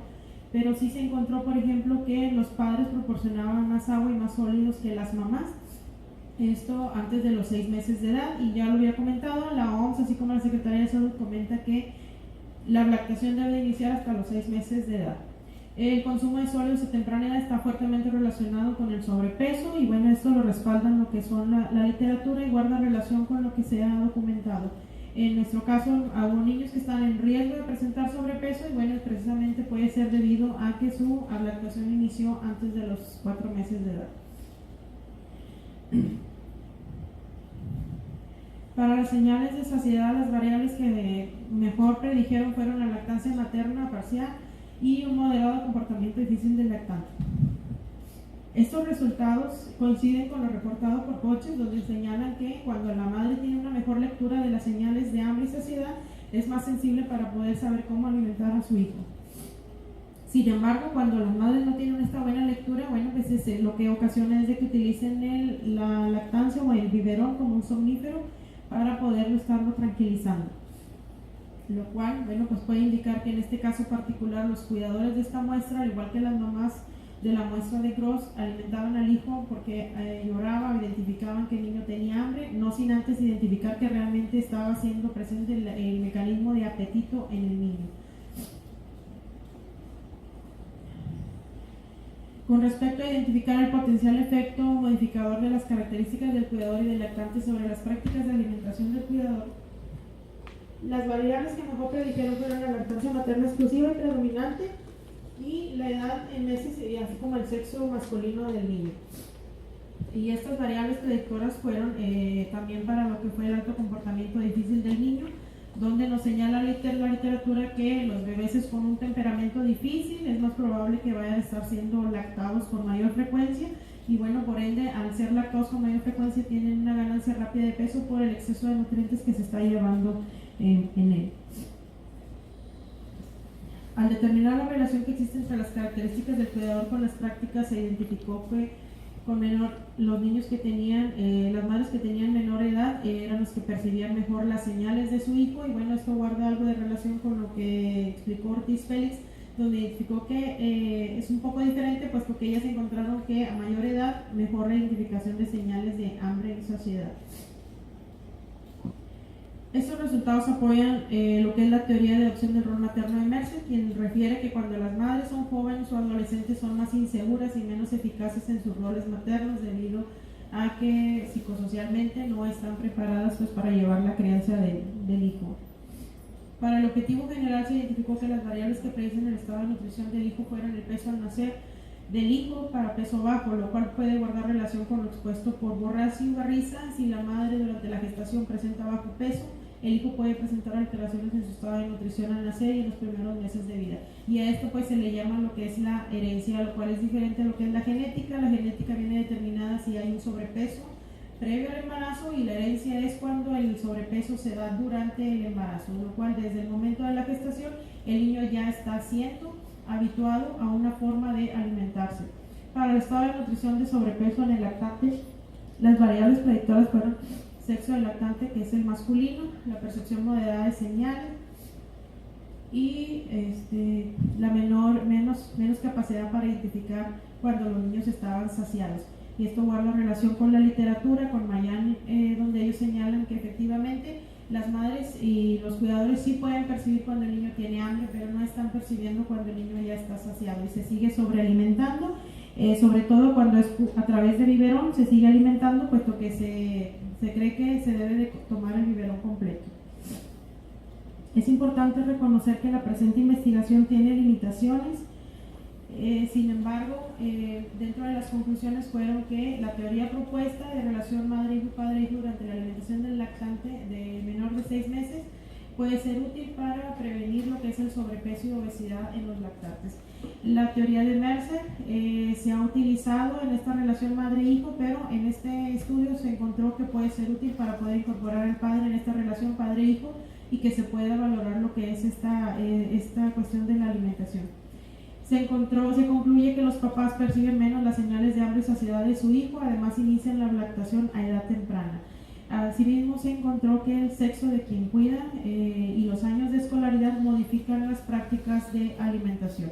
pero sí se encontró, por ejemplo, que los padres proporcionaban más agua y más sólidos que las mamás, esto antes de los 6 meses de edad, y ya lo había comentado, la OMS, así como la Secretaría de Salud, comenta que la lactación debe iniciar hasta los 6 meses de edad. El consumo de sólidos a temprana edad está fuertemente relacionado con el sobrepeso y bueno, esto lo respaldan lo que son la literatura y guarda relación con lo que se ha documentado. En nuestro caso, hubo niños que están en riesgo de presentar sobrepeso y bueno, precisamente puede ser debido a que su lactación inició antes de los 4 meses de edad. Para las señales de saciedad, las variables que mejor predijeron fueron la lactancia materna parcial y un moderado comportamiento difícil del lactante. Estos resultados coinciden con lo reportado por Hodges, donde señalan que cuando la madre tiene una mejor lectura de las señales de hambre y saciedad, es más sensible para poder saber cómo alimentar a su hijo. Sin embargo, cuando las madres no tienen esta buena lectura, bueno, pues lo que ocasiona es de que utilicen la lactancia o el biberón como un somnífero para poderlo estarlo tranquilizando. Lo cual, bueno, pues puede indicar que en este caso particular los cuidadores de esta muestra, al igual que las mamás de la muestra de Gross, alimentaban al hijo porque lloraba o identificaban que el niño tenía hambre, no sin antes identificar que realmente estaba siendo presente el mecanismo de apetito en el niño. Con respecto a identificar el potencial efecto modificador de las características del cuidador y del lactante sobre las prácticas de alimentación del cuidador, las variables que mejor predijeron fueron la lactancia materna exclusiva y predominante, y la edad en meses, así como el sexo masculino del niño. Y estas variables predictoras fueron también para lo que fue el alto comportamiento difícil del niño, donde nos señala la literatura que los bebés con un temperamento difícil es más probable que vayan a estar siendo lactados con mayor frecuencia, y bueno, por ende, al ser lactados con mayor frecuencia tienen una ganancia rápida de peso por el exceso de nutrientes que se está llevando en él. Al determinar la relación que existe entre las características del cuidador con las prácticas, se identificó que con los niños que tenían, las madres que tenían menor edad eran los que percibían mejor las señales de su hijo, y bueno, esto guarda algo de relación con lo que explicó Ortiz Félix, donde identificó que es un poco diferente, puesto que ellas encontraron que a mayor edad mejor la identificación de señales de hambre y saciedad. Estos resultados apoyan lo que es la teoría de adopción del rol materno de Mercer, quien refiere que cuando las madres son jóvenes o adolescentes son más inseguras y menos eficaces en sus roles maternos, debido a que psicosocialmente no están preparadas pues, para llevar la crianza del hijo. Para el objetivo general se identificó que las variables que predicen el estado de nutrición del hijo fueron el peso al nacer del hijo para peso bajo, lo cual puede guardar relación con lo expuesto por Borras y Ugarriza. Si la madre durante la gestación presenta bajo peso, el hijo puede presentar alteraciones en su estado de nutrición al nacer y en los primeros meses de vida. Y a esto pues se le llama lo que es la herencia, lo cual es diferente a lo que es la genética. La genética viene determinada si hay un sobrepeso previo al embarazo, y la herencia es cuando el sobrepeso se da durante el embarazo, lo cual desde el momento de la gestación el niño ya está siendo habituado a una forma de alimentarse. Para el estado de nutrición de sobrepeso en el lactante, las variables predictoras fueron sexo del lactante, que es el masculino, la percepción moderada de señales y la menos capacidad para identificar cuando los niños estaban saciados. Y esto guarda relación con la literatura, con Mayan, donde ellos señalan que efectivamente las madres y los cuidadores sí pueden percibir cuando el niño tiene hambre, pero no están percibiendo cuando el niño ya está saciado y se sigue sobrealimentando, sobre todo cuando es a través de biberón se sigue alimentando, puesto que se cree que se debe de tomar el biberón completo. Es importante reconocer que la presente investigación tiene limitaciones. Sin embargo, dentro de las conclusiones fueron que la teoría propuesta de relación madre-hijo, padre-hijo durante la alimentación del lactante de menor de 6 meses puede ser útil para prevenir lo que es el sobrepeso y obesidad en los lactantes. La teoría de Mercer se ha utilizado en esta relación madre-hijo, pero en este estudio se encontró que puede ser útil para poder incorporar al padre en esta relación padre-hijo y que se pueda valorar lo que es esta cuestión de la alimentación. Se concluye que los papás perciben menos las señales de hambre y saciedad de su hijo, además inician la lactación a edad temprana. Asimismo, se encontró que el sexo de quien cuida y los años de escolaridad modifican las prácticas de alimentación.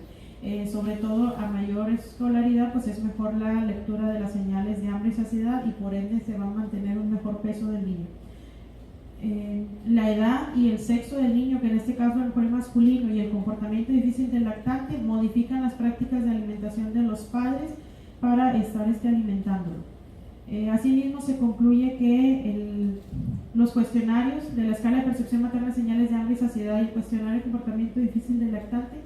Sobre todo a mayor escolaridad, pues es mejor la lectura de las señales de hambre y saciedad, y por ende se va a mantener un mejor peso del niño. La edad y el sexo del niño, que en este caso fue el masculino, y el comportamiento difícil del lactante modifican las prácticas de alimentación de los padres para estar alimentándolo. Asimismo, se concluye que los cuestionarios de la escala de percepción materna, señales de hambre y saciedad, y el cuestionario de comportamiento difícil del lactante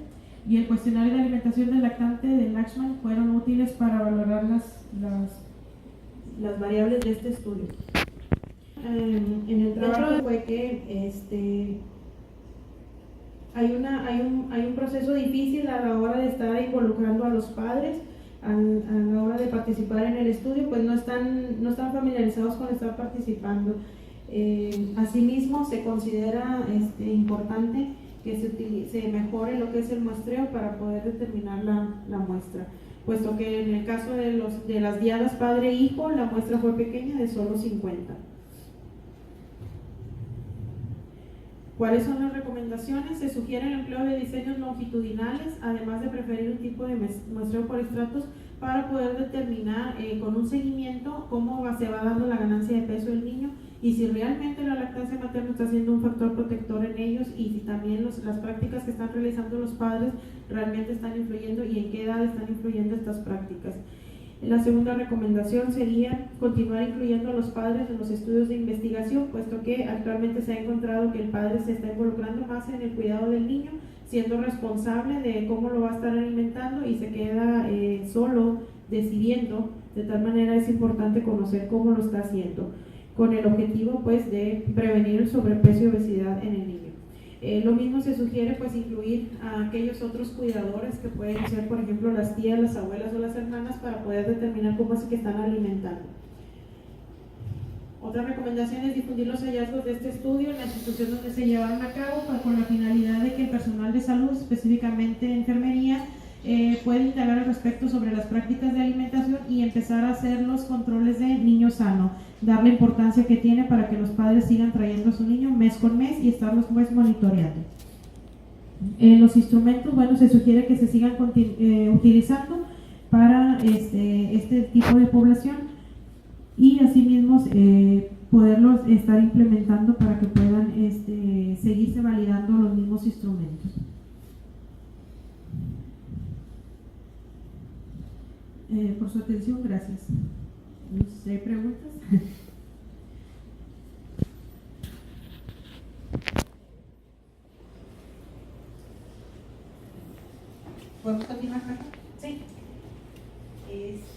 y el cuestionario de alimentación del lactante de Lachman fueron útiles para valorar las variables de este estudio. En el trabajo fue que hay un proceso difícil a la hora de estar involucrando a los padres a la hora de participar en el estudio, pues no están familiarizados con estar participando. Asimismo, se considera importante que se mejore lo que es el muestreo para poder determinar la muestra, puesto que en el caso de las diadas padre-hijo la muestra fue pequeña, de solo 50. ¿Cuáles son las recomendaciones? Se sugiere el empleo de diseños longitudinales, además de preferir un tipo de muestreo por estratos para poder determinar con un seguimiento cómo se va dando la ganancia de peso del niño y si realmente la lactancia materna está siendo un factor protector en ellos, y si también las prácticas que están realizando los padres realmente están influyendo y en qué edad están influyendo estas prácticas. La segunda recomendación sería continuar incluyendo a los padres en los estudios de investigación, puesto que actualmente se ha encontrado que el padre se está involucrando más en el cuidado del niño, siendo responsable de cómo lo va a estar alimentando y se queda solo decidiendo. De tal manera es importante conocer cómo lo está haciendo, con el objetivo pues de prevenir el sobrepeso y obesidad en el niño. Lo mismo se sugiere pues incluir a aquellos otros cuidadores que pueden ser, por ejemplo, las tías, las abuelas o las hermanas, para poder determinar cómo es que están alimentando. Otra recomendación es difundir los hallazgos de este estudio en la institución donde se llevaron a cabo, con la finalidad de que el personal de salud, específicamente enfermería, pueda indagar al respecto sobre las prácticas de alimentación y empezar a hacer los controles de niño sano, dar la importancia que tiene para que los padres sigan trayendo a su niño mes con mes y estarlos pues monitoreando. Los instrumentos, bueno, se sugiere que se sigan utilizando para este tipo de población y asimismo poderlos estar implementando para que puedan seguirse validando los mismos instrumentos. Por su atención, gracias. Si hay preguntas. ¿Podemos continuar, Marta? Sí.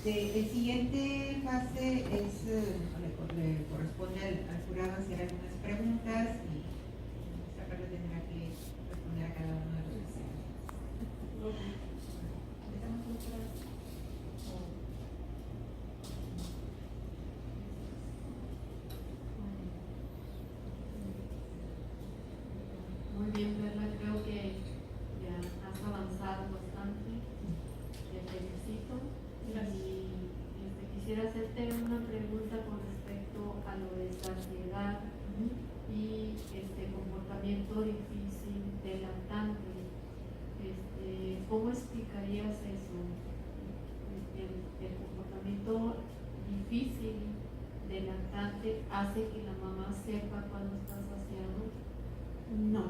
El siguiente fase es, le corresponde al jurado hacer algunas preguntas y nuestra parte tendrá que responder a cada uno de los asuntos. ¿Empezamos con el jurado? Muy bien, Perla, creo que ya has avanzado bastante, te felicito. Y quisiera hacerte una pregunta con respecto a lo de saciedad y comportamiento difícil del lactante. ¿Cómo explicarías eso? El comportamiento difícil del lactante hace que la mamá sepa cuando está saciado. No,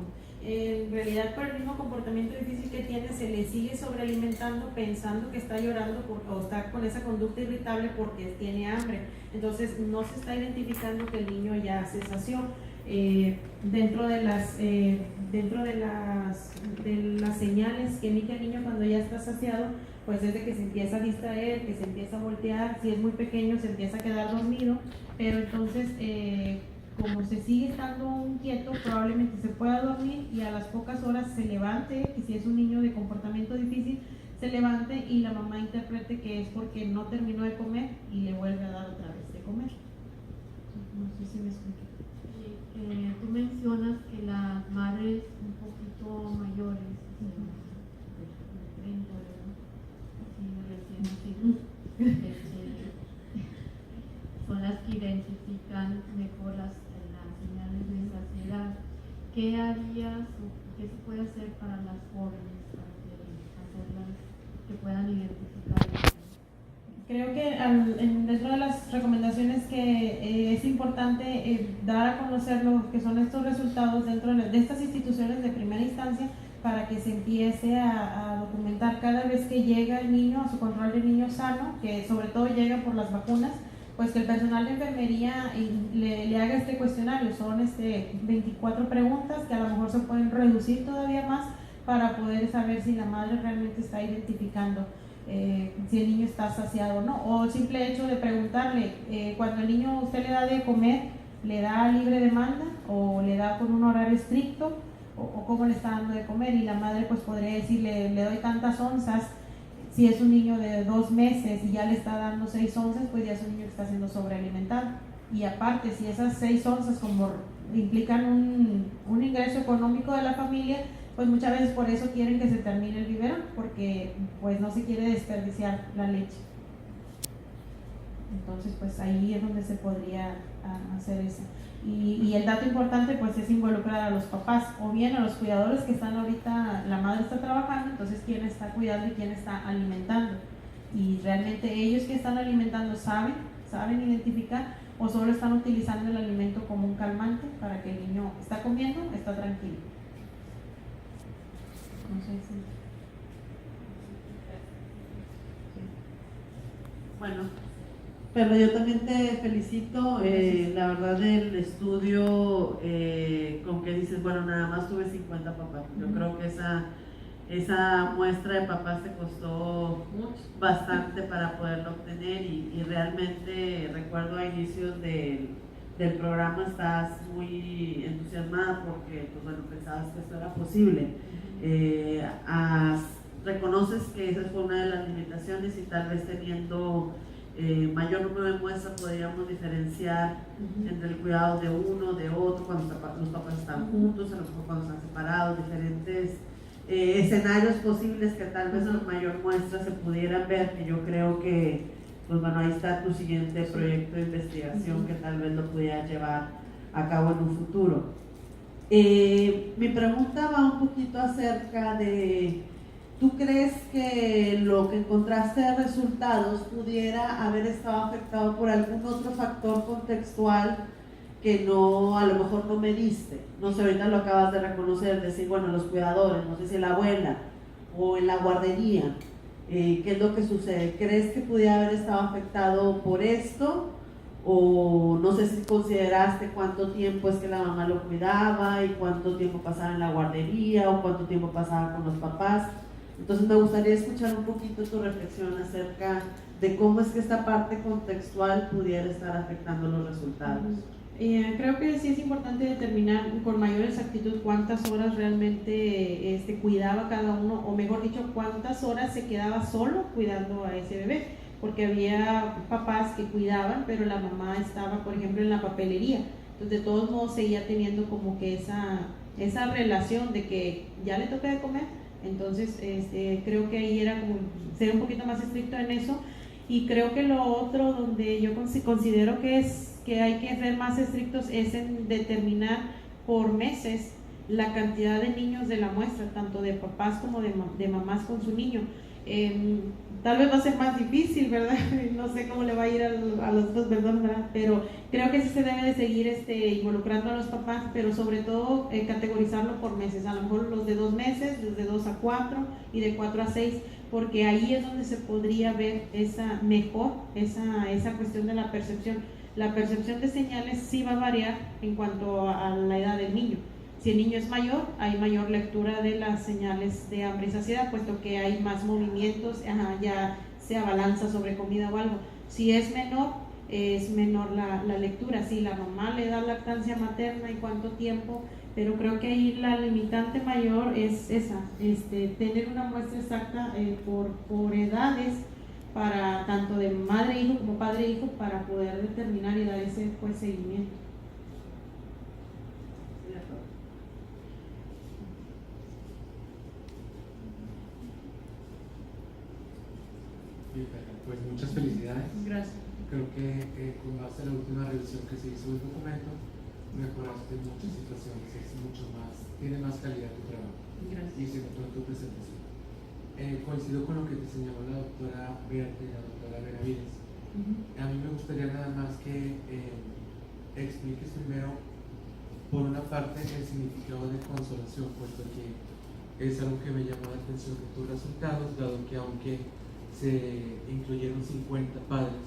en realidad por el mismo comportamiento difícil que tiene se le sigue sobrealimentando pensando que está llorando o está con esa conducta irritable porque tiene hambre. Entonces no se está identificando que el niño ya se sació. Dentro de las señales que emite el niño cuando ya está saciado, pues desde que se empieza a distraer, que se empieza a voltear, si es muy pequeño se empieza a quedar dormido, pero entonces como se sigue estando inquieto, probablemente se pueda dormir y a las pocas horas se levante, y si es un niño de comportamiento difícil, se levante y la mamá interprete que es porque no terminó de comer y le vuelve a dar otra vez de comer. No sé si me expliqué. Tú mencionas que las madres un poquito mayores, de 30, ¿verdad? Así recién nacidos, son las que identifican mejor las señales de saciedad. ¿Qué harías o qué se puede hacer para las jóvenes para hacerlas que puedan identificar eso? Creo que dentro de las recomendaciones que es importante dar a conocer lo que son estos resultados dentro de estas instituciones de primera instancia para que se empiece a documentar cada vez que llega el niño a su control de niño sano, que sobre todo llega por las vacunas, pues que el personal de enfermería le haga este cuestionario. Son 24 preguntas que a lo mejor se pueden reducir todavía más para poder saber si la madre realmente está identificando si el niño está saciado o no, o el simple hecho de preguntarle, cuando el niño usted le da de comer, ¿le da libre demanda o le da con un horario estricto o cómo le está dando de comer? Y la madre pues podría decirle, le doy tantas onzas. Si es un niño de 2 meses y ya le está dando 6 onzas, pues ya es un niño que está siendo sobrealimentado. Y aparte, si esas 6 onzas como implican un ingreso económico de la familia, pues muchas veces por eso quieren que se termine el biberón, porque pues no se quiere desperdiciar la leche. Entonces pues ahí es donde se podría hacer eso. Y el dato importante pues es involucrar a los papás o bien a los cuidadores que están ahorita, la madre está trabajando, entonces quién está cuidando y quién está alimentando. Y realmente ellos que están alimentando saben identificar o solo están utilizando el alimento como un calmante para que el niño está comiendo, está tranquilo. No sé si... Bueno, pero yo también te felicito, la verdad el estudio, con que dices, bueno, nada más tuve 50 papás, yo creo que esa muestra de papás te costó bastante para poderlo obtener y realmente recuerdo a inicios del programa estás muy entusiasmada porque pues, bueno, pensabas que esto era posible. Reconoces que esa fue una de las limitaciones y tal vez teniendo mayor número de muestras podríamos diferenciar entre el cuidado de uno, de otro, cuando los papás están juntos, a lo mejor cuando están separados, diferentes escenarios posibles que tal vez con mayor muestra se pudieran ver, que yo creo que, pues bueno, ahí está tu siguiente proyecto de investigación que tal vez lo pudieras llevar a cabo en un futuro. Mi pregunta va un poquito acerca de, ¿tú crees que lo que encontraste de resultados pudiera haber estado afectado por algún otro factor contextual que no, a lo mejor no mediste? No sé, ahorita lo acabas de reconocer, decir, bueno, los cuidadores, no sé si la abuela o en la guardería, ¿qué es lo que sucede? ¿Crees que pudiera haber estado afectado por esto? O no sé si consideraste cuánto tiempo es que la mamá lo cuidaba y cuánto tiempo pasaba en la guardería o cuánto tiempo pasaba con los papás. Entonces me gustaría escuchar un poquito tu reflexión acerca de cómo es que esta parte contextual pudiera estar afectando los resultados. Creo que sí es importante determinar con mayor exactitud cuántas horas realmente cuidaba cada uno, o mejor dicho, cuántas horas se quedaba solo cuidando a ese bebé, porque había papás que cuidaban, pero la mamá estaba, por ejemplo, en la papelería. Entonces, de todos modos, seguía teniendo como que esa relación de que ya le toca de comer. Entonces, creo que ahí era como ser un poquito más estricto en eso. Y creo que lo otro donde yo considero que hay que ser más estrictos es en determinar por meses la cantidad de niños de la muestra, tanto de papás como de mamás con su niño. Tal vez va a ser más difícil, ¿verdad? No sé cómo le va a ir a los dos, perdón, ¿verdad? Pero creo que sí se debe de seguir involucrando a los papás, pero sobre todo categorizarlo por meses, a lo mejor los de 2 meses, los de 2 a 4 y de 4 a 6, porque ahí es donde se podría ver esa cuestión de la percepción. La percepción de señales sí va a variar en cuanto a la edad del niño. Si el niño es mayor, hay mayor lectura de las señales de hambre y saciedad, puesto que hay más movimientos, ya sea balanza sobre comida o algo. Si es menor la lectura. Si la mamá le da lactancia materna y cuánto tiempo, pero creo que ahí la limitante mayor es esa, tener una muestra exacta por edades, para tanto de madre e hijo como padre e hijo, para poder determinar y dar ese seguimiento. Pues muchas felicidades. Gracias. Creo que con base a la última revisión que se hizo del documento, mejoraste muchas situaciones, tiene más calidad tu trabajo. Gracias. Y se notó en tu presentación. Coincido con lo que te señaló la doctora Berta y la doctora Benavides. A mí me gustaría nada más que expliques primero, por una parte, el significado de consolación, puesto que es algo que me llamó la atención de tus resultados, dado que aunque se incluyeron 50 padres,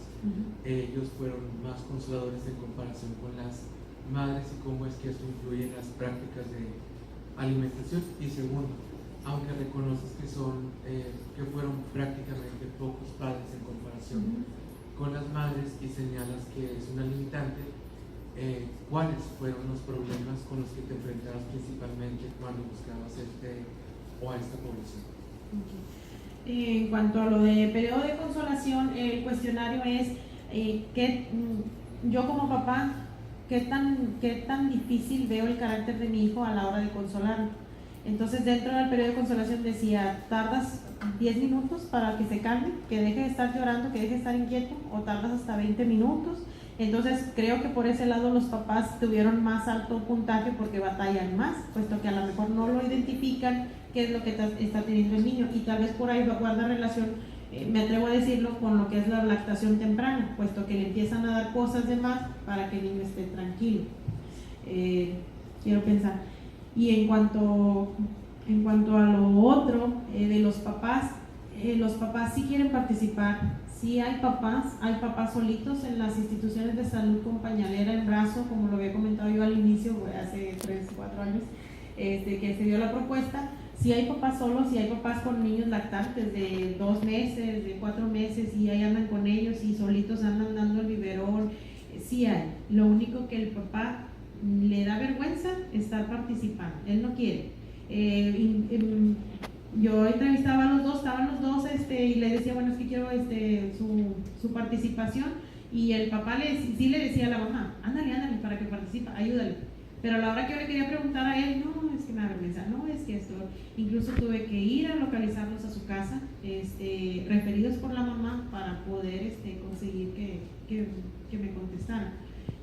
ellos fueron más consoladores en comparación con las madres, y cómo es que esto influye en las prácticas de alimentación. Y segundo, aunque reconoces que fueron prácticamente pocos padres en comparación con las madres y señalas que es una limitante, ¿cuáles fueron los problemas con los que te enfrentabas principalmente cuando buscabas a esta población? En cuanto a lo de periodo de consolación, el cuestionario es yo como papá, ¿qué tan difícil veo el carácter de mi hijo a la hora de consolarlo? Entonces, dentro del periodo de consolación decía, ¿tardas 10 minutos para que se calme, que deje de estar llorando, que deje de estar inquieto, o tardas hasta 20 minutos? Entonces, creo que por ese lado los papás tuvieron más alto puntaje porque batallan más, puesto que a lo mejor no lo identifican qué es lo que está teniendo el niño, y tal vez por ahí guarda relación, me atrevo a decirlo, con lo que es la lactación temprana, puesto que le empiezan a dar cosas de más para que el niño esté tranquilo. Quiero pensar. Y en cuanto a lo otro de los papás sí quieren participar, Sí hay papás solitos en las instituciones de salud con pañalera en brazo, como lo había comentado yo al inicio, hace 3 o 4 años, que se dio la propuesta. Sí hay papás solos, sí hay papás con niños lactantes de 2 meses, de 4 meses, y ahí andan con ellos y solitos andan dando el biberón. Sí hay. Lo único que el papá le da vergüenza estar participando, él no quiere. Yo entrevistaba a los dos, estaban los dos y le decía, bueno, es que quiero su participación, y el papá sí le decía a la mamá, ándale para que participe, ayúdale. Pero a la hora que yo le quería preguntar a él, no, es que me da vergüenza, no, es que esto. Incluso tuve que ir a localizarlos a su casa, referidos por la mamá, para poder conseguir que me contestaran.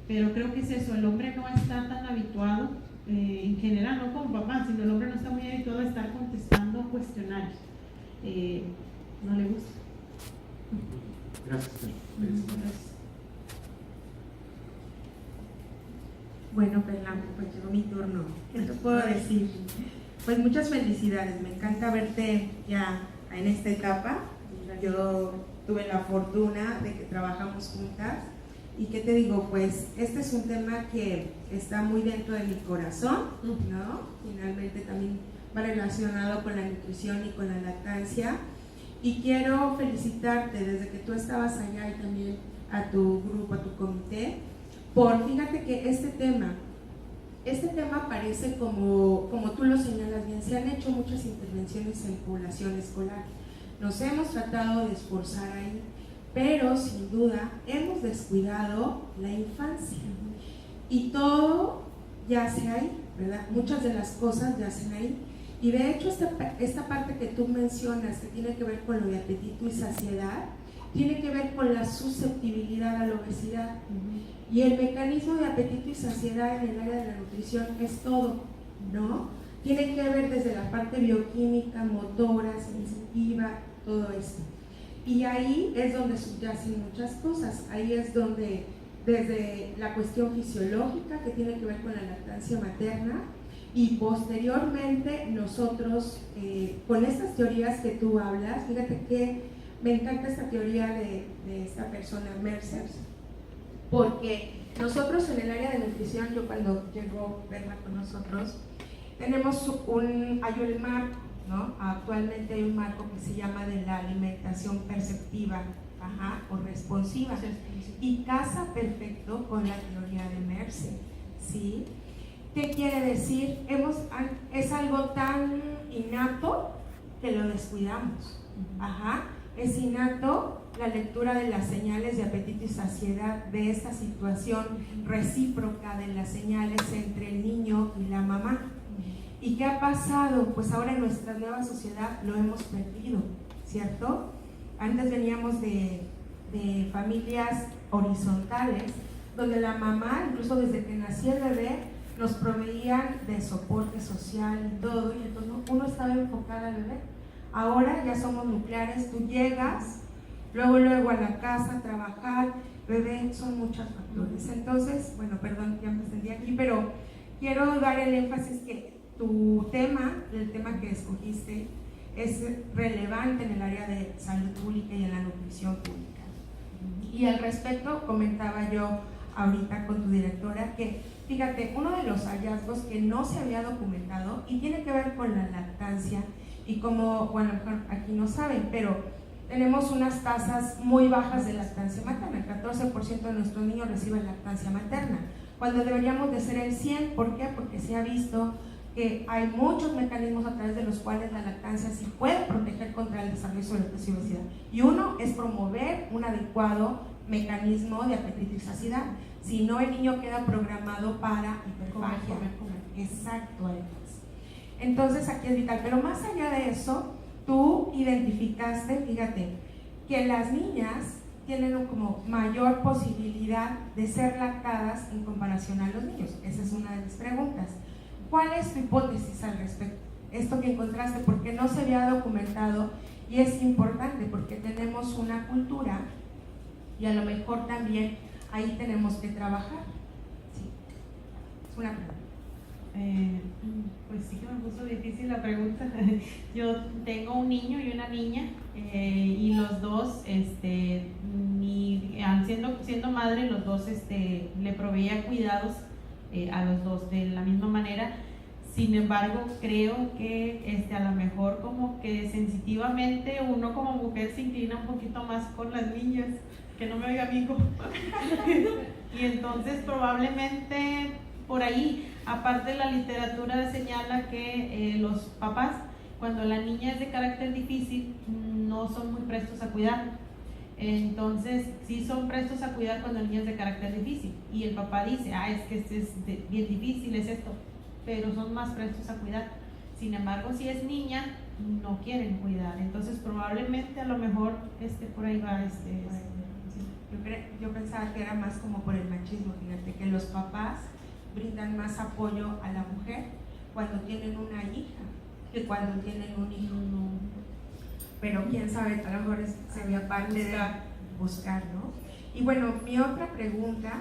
Pero creo que es eso, el hombre no está tan habituado, en general, no como papá, sino el hombre no está muy habituado a estar contestando cuestionarios. No le gusta. Gracias. Gracias. Bueno, Perla, pues llegó mi turno. ¿Qué te puedo decir? Pues muchas felicidades, me encanta verte ya en esta etapa. Yo tuve la fortuna de que trabajamos juntas, y ¿qué te digo? Pues este es un tema que está muy dentro de mi corazón, ¿no? Finalmente también va relacionado con la nutrición y con la lactancia, y quiero felicitarte desde que tú estabas allá, y también a tu grupo, a tu comité, por, fíjate que este tema parece como tú lo señalas bien, se han hecho muchas intervenciones en población escolar, nos hemos tratado de esforzar ahí, pero sin duda hemos descuidado la infancia, y todo yace ahí, ¿verdad? Muchas de las cosas yacen ahí, y de hecho esta parte que tú mencionas, que tiene que ver con lo de apetito y saciedad, tiene que ver con la susceptibilidad a la obesidad. Y el mecanismo de apetito y saciedad en el área de la nutrición es todo, ¿no? Tiene que ver desde la parte bioquímica, motora, sensitiva, todo esto. Y ahí es donde subyacen muchas cosas. Ahí es donde, desde la cuestión fisiológica, que tiene que ver con la lactancia materna, y posteriormente nosotros, con estas teorías que tú hablas, fíjate que me encanta esta teoría de esta persona, Mercer, porque nosotros en el área de nutrición, yo cuando llegó Perla con nosotros, tenemos hay un marco, ¿no? Actualmente hay un marco que se llama de la alimentación perceptiva, o responsiva, y casa perfecto con la teoría de Mercer, ¿sí? ¿Qué quiere decir? Es algo tan innato que lo descuidamos, es innato la lectura de las señales de apetito y saciedad, de esta situación recíproca de las señales entre el niño y la mamá. ¿Y qué ha pasado? Pues ahora en nuestra nueva sociedad lo hemos perdido, ¿cierto? Antes veníamos de familias horizontales, donde la mamá, incluso desde que nació el bebé, nos proveían de soporte social y todo, y entonces uno estaba enfocado al bebé. Ahora ya somos nucleares, tú llegas, luego a la casa a trabajar, bebé, son muchos factores. Entonces, bueno, perdón, ya me extendí aquí, pero quiero dar el énfasis que tu tema, el tema que escogiste, es relevante en el área de salud pública y en la nutrición pública. Y al respecto, comentaba yo ahorita con tu directora que, fíjate, uno de los hallazgos que no se había documentado y tiene que ver con la lactancia, y como, bueno, aquí no saben, pero tenemos unas tasas muy bajas de lactancia materna. El 14% de nuestros niños reciben lactancia materna, cuando deberíamos de ser el 100%. ¿Por qué? Porque se ha visto que hay muchos mecanismos a través de los cuales la lactancia sí puede proteger contra el desarrollo de la obesidad. Y uno es promover un adecuado mecanismo de apetito y saciedad. Si no, el niño queda programado para hiperfagia. Exacto, además. Entonces aquí es vital, pero más allá de eso, tú identificaste, fíjate, que las niñas tienen como mayor posibilidad de ser lactadas en comparación a los niños. Esa es una de mis preguntas. ¿Cuál es tu hipótesis al respecto? Esto que encontraste, porque no se había documentado, y es importante porque tenemos una cultura y a lo mejor también ahí tenemos que trabajar. Sí, es una pregunta. Pues sí que me puso difícil la pregunta. Yo tengo un niño y una niña y los dos, siendo madre, los dos le proveía cuidados a los dos de la misma manera. Sin embargo, creo que a lo mejor como que sensitivamente uno como mujer se inclina un poquito más con las niñas, que no me oiga amigo. Y entonces probablemente por ahí, aparte la literatura señala que los papás, cuando la niña es de carácter difícil, no son muy prestos a cuidar. Entonces, sí son prestos a cuidar cuando el niño es de carácter difícil. Y el papá dice, es que este es bien difícil, es esto. Pero son más prestos a cuidar. Sin embargo, si es niña, no quieren cuidar. Entonces, probablemente a lo mejor por ahí va Yo pensaba que era más como por el machismo, fíjate, que los papás brindan más apoyo a la mujer cuando tienen una hija que cuando tienen un hijo. Pero quién sabe, a lo mejor sería parte de buscar, ¿no? Y bueno, mi otra pregunta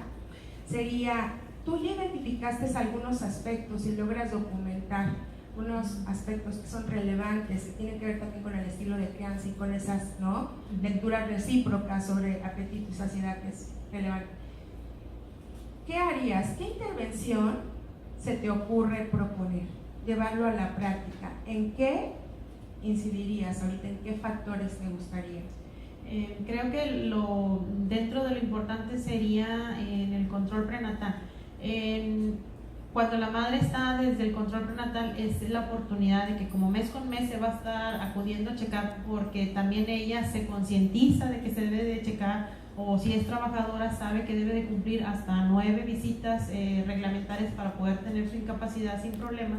sería, tú ya identificaste algunos aspectos y logras documentar unos aspectos que son relevantes, que tienen que ver también con el estilo de crianza y con esas, ¿no?, lecturas recíprocas sobre apetito y saciedad, que es relevante. ¿Qué harías? ¿Qué intervención se te ocurre proponer? Llevarlo a la práctica. ¿En qué incidirías ahorita? ¿En qué factores te gustaría? Creo que dentro de lo importante sería en el control prenatal. Cuando la madre está desde el control prenatal, es la oportunidad de que como mes con mes se va a estar acudiendo a checar, porque también ella se concientiza de que se debe de checar, o si es trabajadora sabe que debe de cumplir hasta 9 visitas reglamentarias para poder tener su incapacidad sin problema.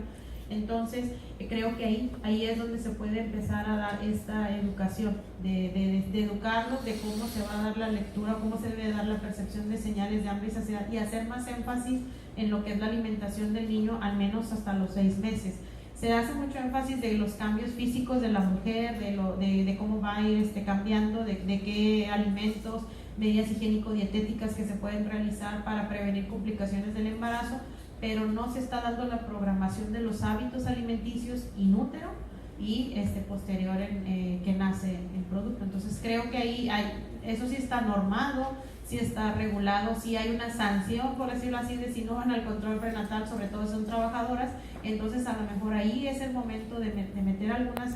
Entonces creo que ahí es donde se puede empezar a dar esta educación, de educarlos de cómo se va a dar la lectura, cómo se debe dar la percepción de señales de hambre y saciedad, y hacer más énfasis en lo que es la alimentación del niño, al menos hasta los 6 meses. Se hace mucho énfasis de los cambios físicos de la mujer, de cómo va a ir cambiando, de qué alimentos, medidas higiénico-dietéticas que se pueden realizar para prevenir complicaciones del embarazo, pero no se está dando la programación de los hábitos alimenticios in útero y posterior que nace el producto. Entonces creo que ahí eso sí está normado, sí está regulado, sí hay una sanción, por decirlo así, de si no van al control prenatal, sobre todo si son trabajadoras. Entonces a lo mejor ahí es el momento de meter algunas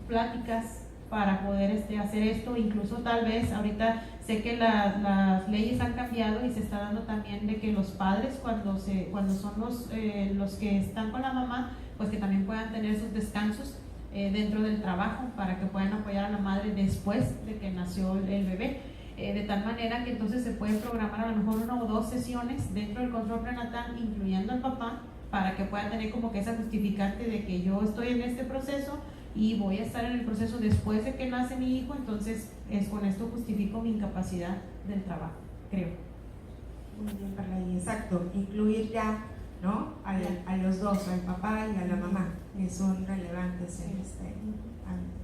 pláticas para poder hacer esto. Incluso tal vez ahorita sé que las leyes han cambiado y se está dando también de que los padres cuando son los que están con la mamá, pues que también puedan tener sus descansos dentro del trabajo para que puedan apoyar a la madre después de que nació el bebé. De tal manera que entonces se puede programar a lo mejor 1 o 2 sesiones dentro del control prenatal, incluyendo al papá, para que pueda tener como que esa justificante de que yo estoy en este proceso y voy a estar en el proceso después de que nace mi hijo. Entonces con esto justifico mi incapacidad del trabajo, creo. Muy bien, Carla, y exacto, incluir ya, ¿no?, a los dos, al papá y a la mamá, que son relevantes en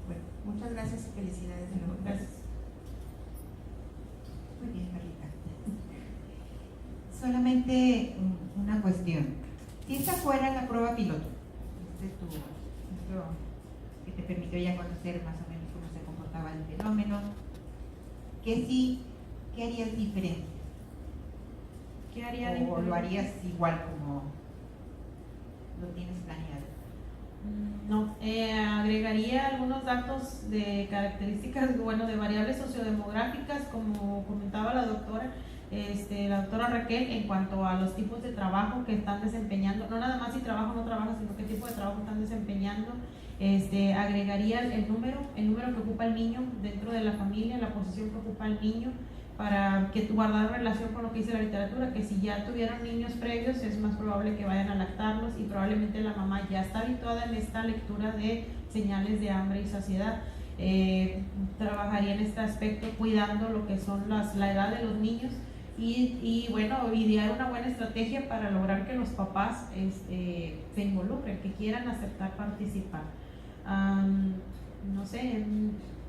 bueno, muchas gracias y felicidades de nuevo. Gracias. Muy bien, Carlita. Solamente una cuestión. Si esta fuera la prueba piloto, que te permitió ya conocer más o menos cómo se comportaba el fenómeno, ¿qué harías diferente? ¿Qué haría ¿O diferente? lo harías igual como lo tienes planeado? No, agregaría algunos datos de características, de variables sociodemográficas, como comentaba la doctora Raquel, en cuanto a los tipos de trabajo que están desempeñando, no nada más si trabaja o no trabaja, sino qué tipo de trabajo están desempeñando. Agregaría el número que ocupa el niño dentro de la familia, la posición que ocupa el niño, para que guardar relación con lo que dice la literatura, que si ya tuvieron niños previos es más probable que vayan a lactarlos, y probablemente la mamá ya está habituada en esta lectura de señales de hambre y saciedad. Trabajaría en este aspecto cuidando lo que son la edad de los niños y bueno, idear una buena estrategia para lograr que los papás se involucren, que quieran aceptar participar. No sé,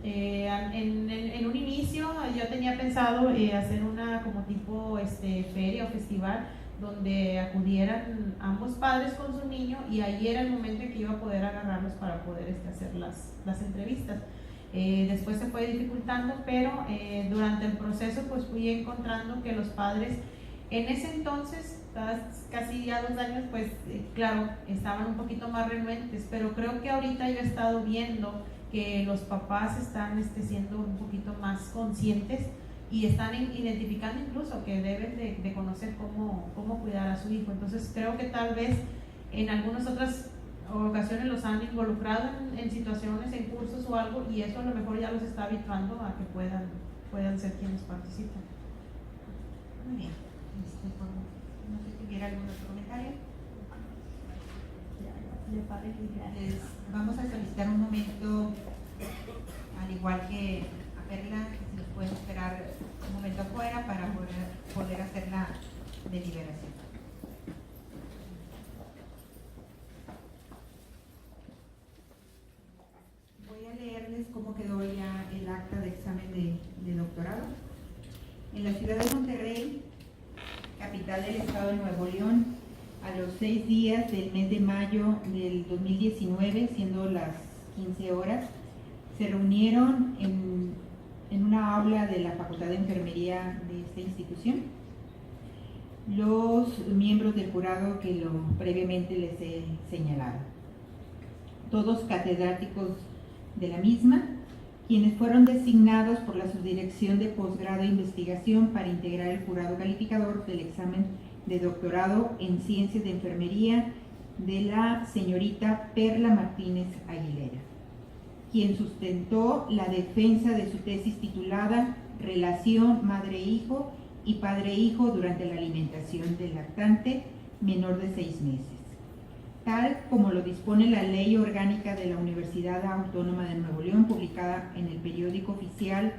en un inicio yo tenía pensado hacer una como tipo feria o festival donde acudieran ambos padres con su niño, y ahí era el momento en que iba a poder agarrarlos para poder hacer las entrevistas. Después se fue dificultando, pero durante el proceso pues fui encontrando que los padres en ese entonces, casi ya 2 años, pues claro, estaban un poquito más renuentes, pero creo que ahorita yo he estado viendo que los papás están siendo un poquito más conscientes y están identificando incluso que deben de conocer cómo cuidar a su hijo. Entonces creo que tal vez en algunas otras ocasiones los han involucrado en situaciones, en cursos o algo, y eso a lo mejor ya los está habituando a que puedan ser quienes participan. Muy bien. No sé si hubiera algún otro comentario. Vamos a solicitar un momento, al igual que a Perla, que se nos puede esperar un momento afuera para poder hacer la deliberación. Voy a leerles cómo quedó ya el acta de examen de doctorado. En la ciudad de Monterrey, capital del estado de Nuevo León, a los 6 días del mes de mayo del 2019, siendo las 15 horas, se reunieron en una aula de la Facultad de Enfermería de esta institución los miembros del jurado que previamente les he señalado. Todos catedráticos de la misma, quienes fueron designados por la Subdirección de Posgrado e Investigación para integrar el jurado calificador del examen de doctorado en Ciencias de Enfermería de la señorita Perla Martínez Aguilera, quien sustentó la defensa de su tesis titulada Relación madre-hijo y padre-hijo durante la alimentación del lactante menor de 6 meses, tal como lo dispone la Ley Orgánica de la Universidad Autónoma de Nuevo León, publicada en el Periódico Oficial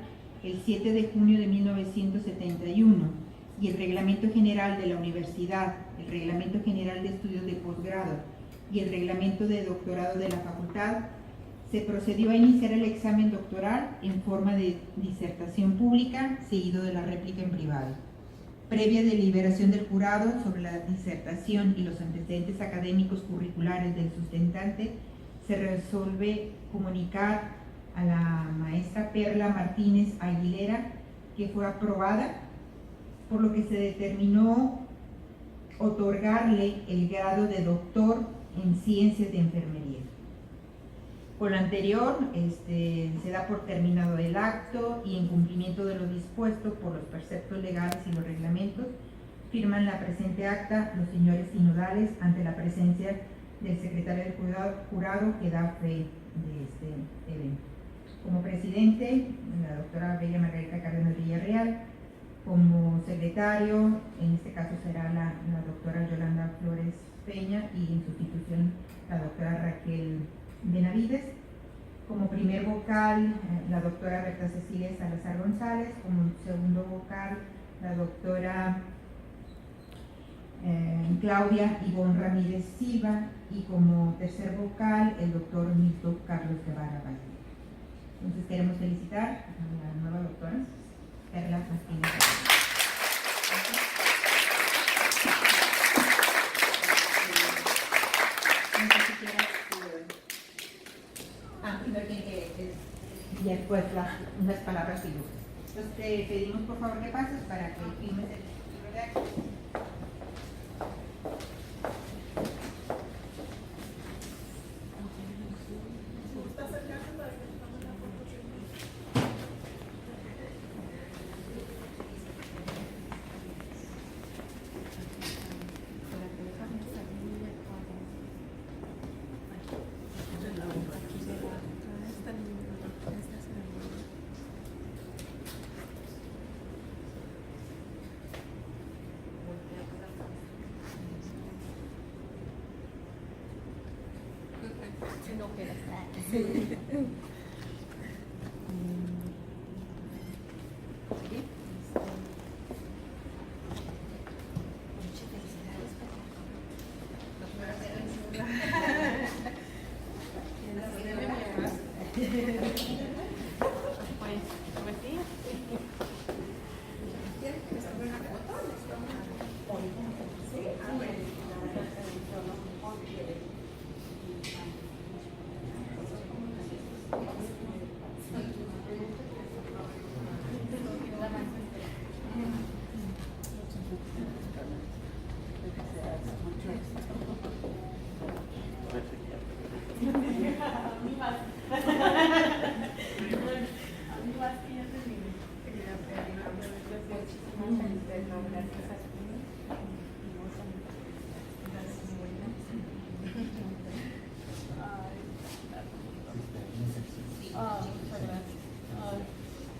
el 7 de junio de 1971, y el Reglamento General de la Universidad, el Reglamento General de Estudios de Posgrado y el Reglamento de Doctorado de la Facultad. Se procedió a iniciar el examen doctoral en forma de disertación pública, seguido de la réplica en privado. Previa deliberación del jurado sobre la disertación y los antecedentes académicos curriculares del sustentante, se resuelve comunicar a la maestra Perla Martínez Aguilera que fue aprobada, por lo que se determinó otorgarle el grado de doctor en Ciencias de Enfermería. Por lo anterior, se da por terminado el acto y en cumplimiento de lo dispuesto por los preceptos legales y los reglamentos, firman la presente acta los señores sinodales ante la presencia del secretario del jurado que da fe de este evento. Como presidente, la doctora Bella Margarita Cárdenas Villarreal. Como secretario, en este caso será la doctora Yolanda Flores Peña, y en sustitución la doctora Raquel Benavides. Como primer vocal, la doctora Berta Cecilia Salazar González. Como segundo vocal, la doctora Claudia Ivonne Ramírez Silva, y como tercer vocal, el doctor Milton Carlos Guevara Valle. Entonces queremos felicitar a la nueva doctora Perla Martínez. Primero tiene que y después unas palabras ilustres. Entonces te pedimos por favor que pases para que firmes el libro de actas.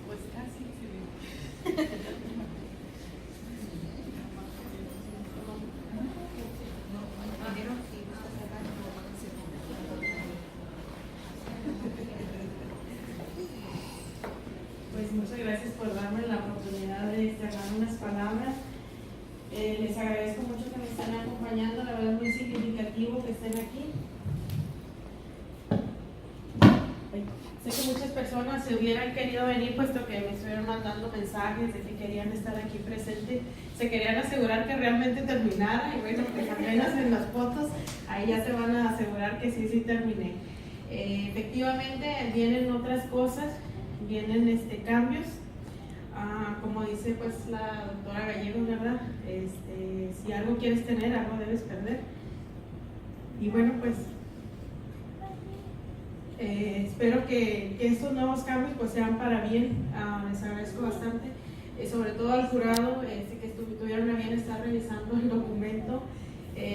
Pues casi sí. Pues muchas gracias por darme la oportunidad de externar unas palabras. Les agradezco mucho que me estén acompañando, la verdad es muy significativo que estén aquí. Sé que muchas personas se hubieran querido venir, puesto que me estuvieron mandando mensajes de que querían estar aquí presentes, se querían asegurar que realmente terminara, y bueno, pues apenas en las fotos, ahí ya se van a asegurar que sí terminé. Efectivamente vienen otras cosas, vienen cambios, como dice pues la doctora Gallegos, ¿verdad? Si algo quieres tener, algo debes perder. Y bueno, pues espero que estos nuevos cambios pues sean para bien. Les agradezco bastante, sobre todo al jurado que tuvieron a bien estar revisando el documento,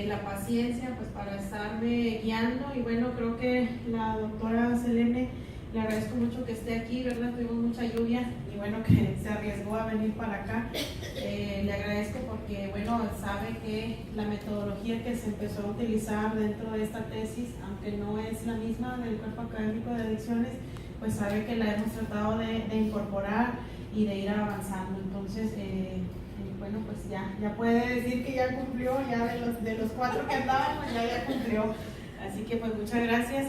la paciencia pues para estarme guiando. Y bueno, creo que la doctora Selene, le agradezco mucho que esté aquí, ¿verdad? Tuvimos mucha lluvia y bueno, que se arriesgó a venir para acá. Le agradezco porque, bueno, sabe que la metodología que se empezó a utilizar dentro de esta tesis, aunque no es la misma del Cuerpo Académico de Adicciones, pues sabe que la hemos tratado de incorporar y de ir avanzando. Entonces, bueno, pues ya puede decir que ya cumplió, ya de los 4 que andábamos, ya cumplió. Así que pues muchas gracias,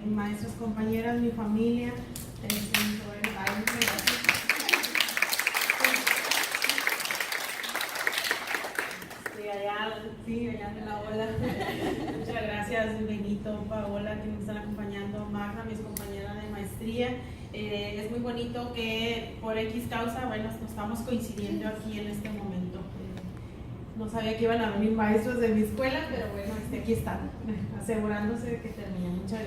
maestros, compañeras, mi familia. Muchas gracias. Allá en la ola. Muchas gracias, Benito, Paola, que me están acompañando, Magda, mis compañeras de maestría. Es muy bonito que por X causa, bueno, nos estamos coincidiendo aquí en este momento. No sabía que iban a venir maestros de mi escuela, pero bueno, aquí están, asegurándose de que terminen. Muchas gracias.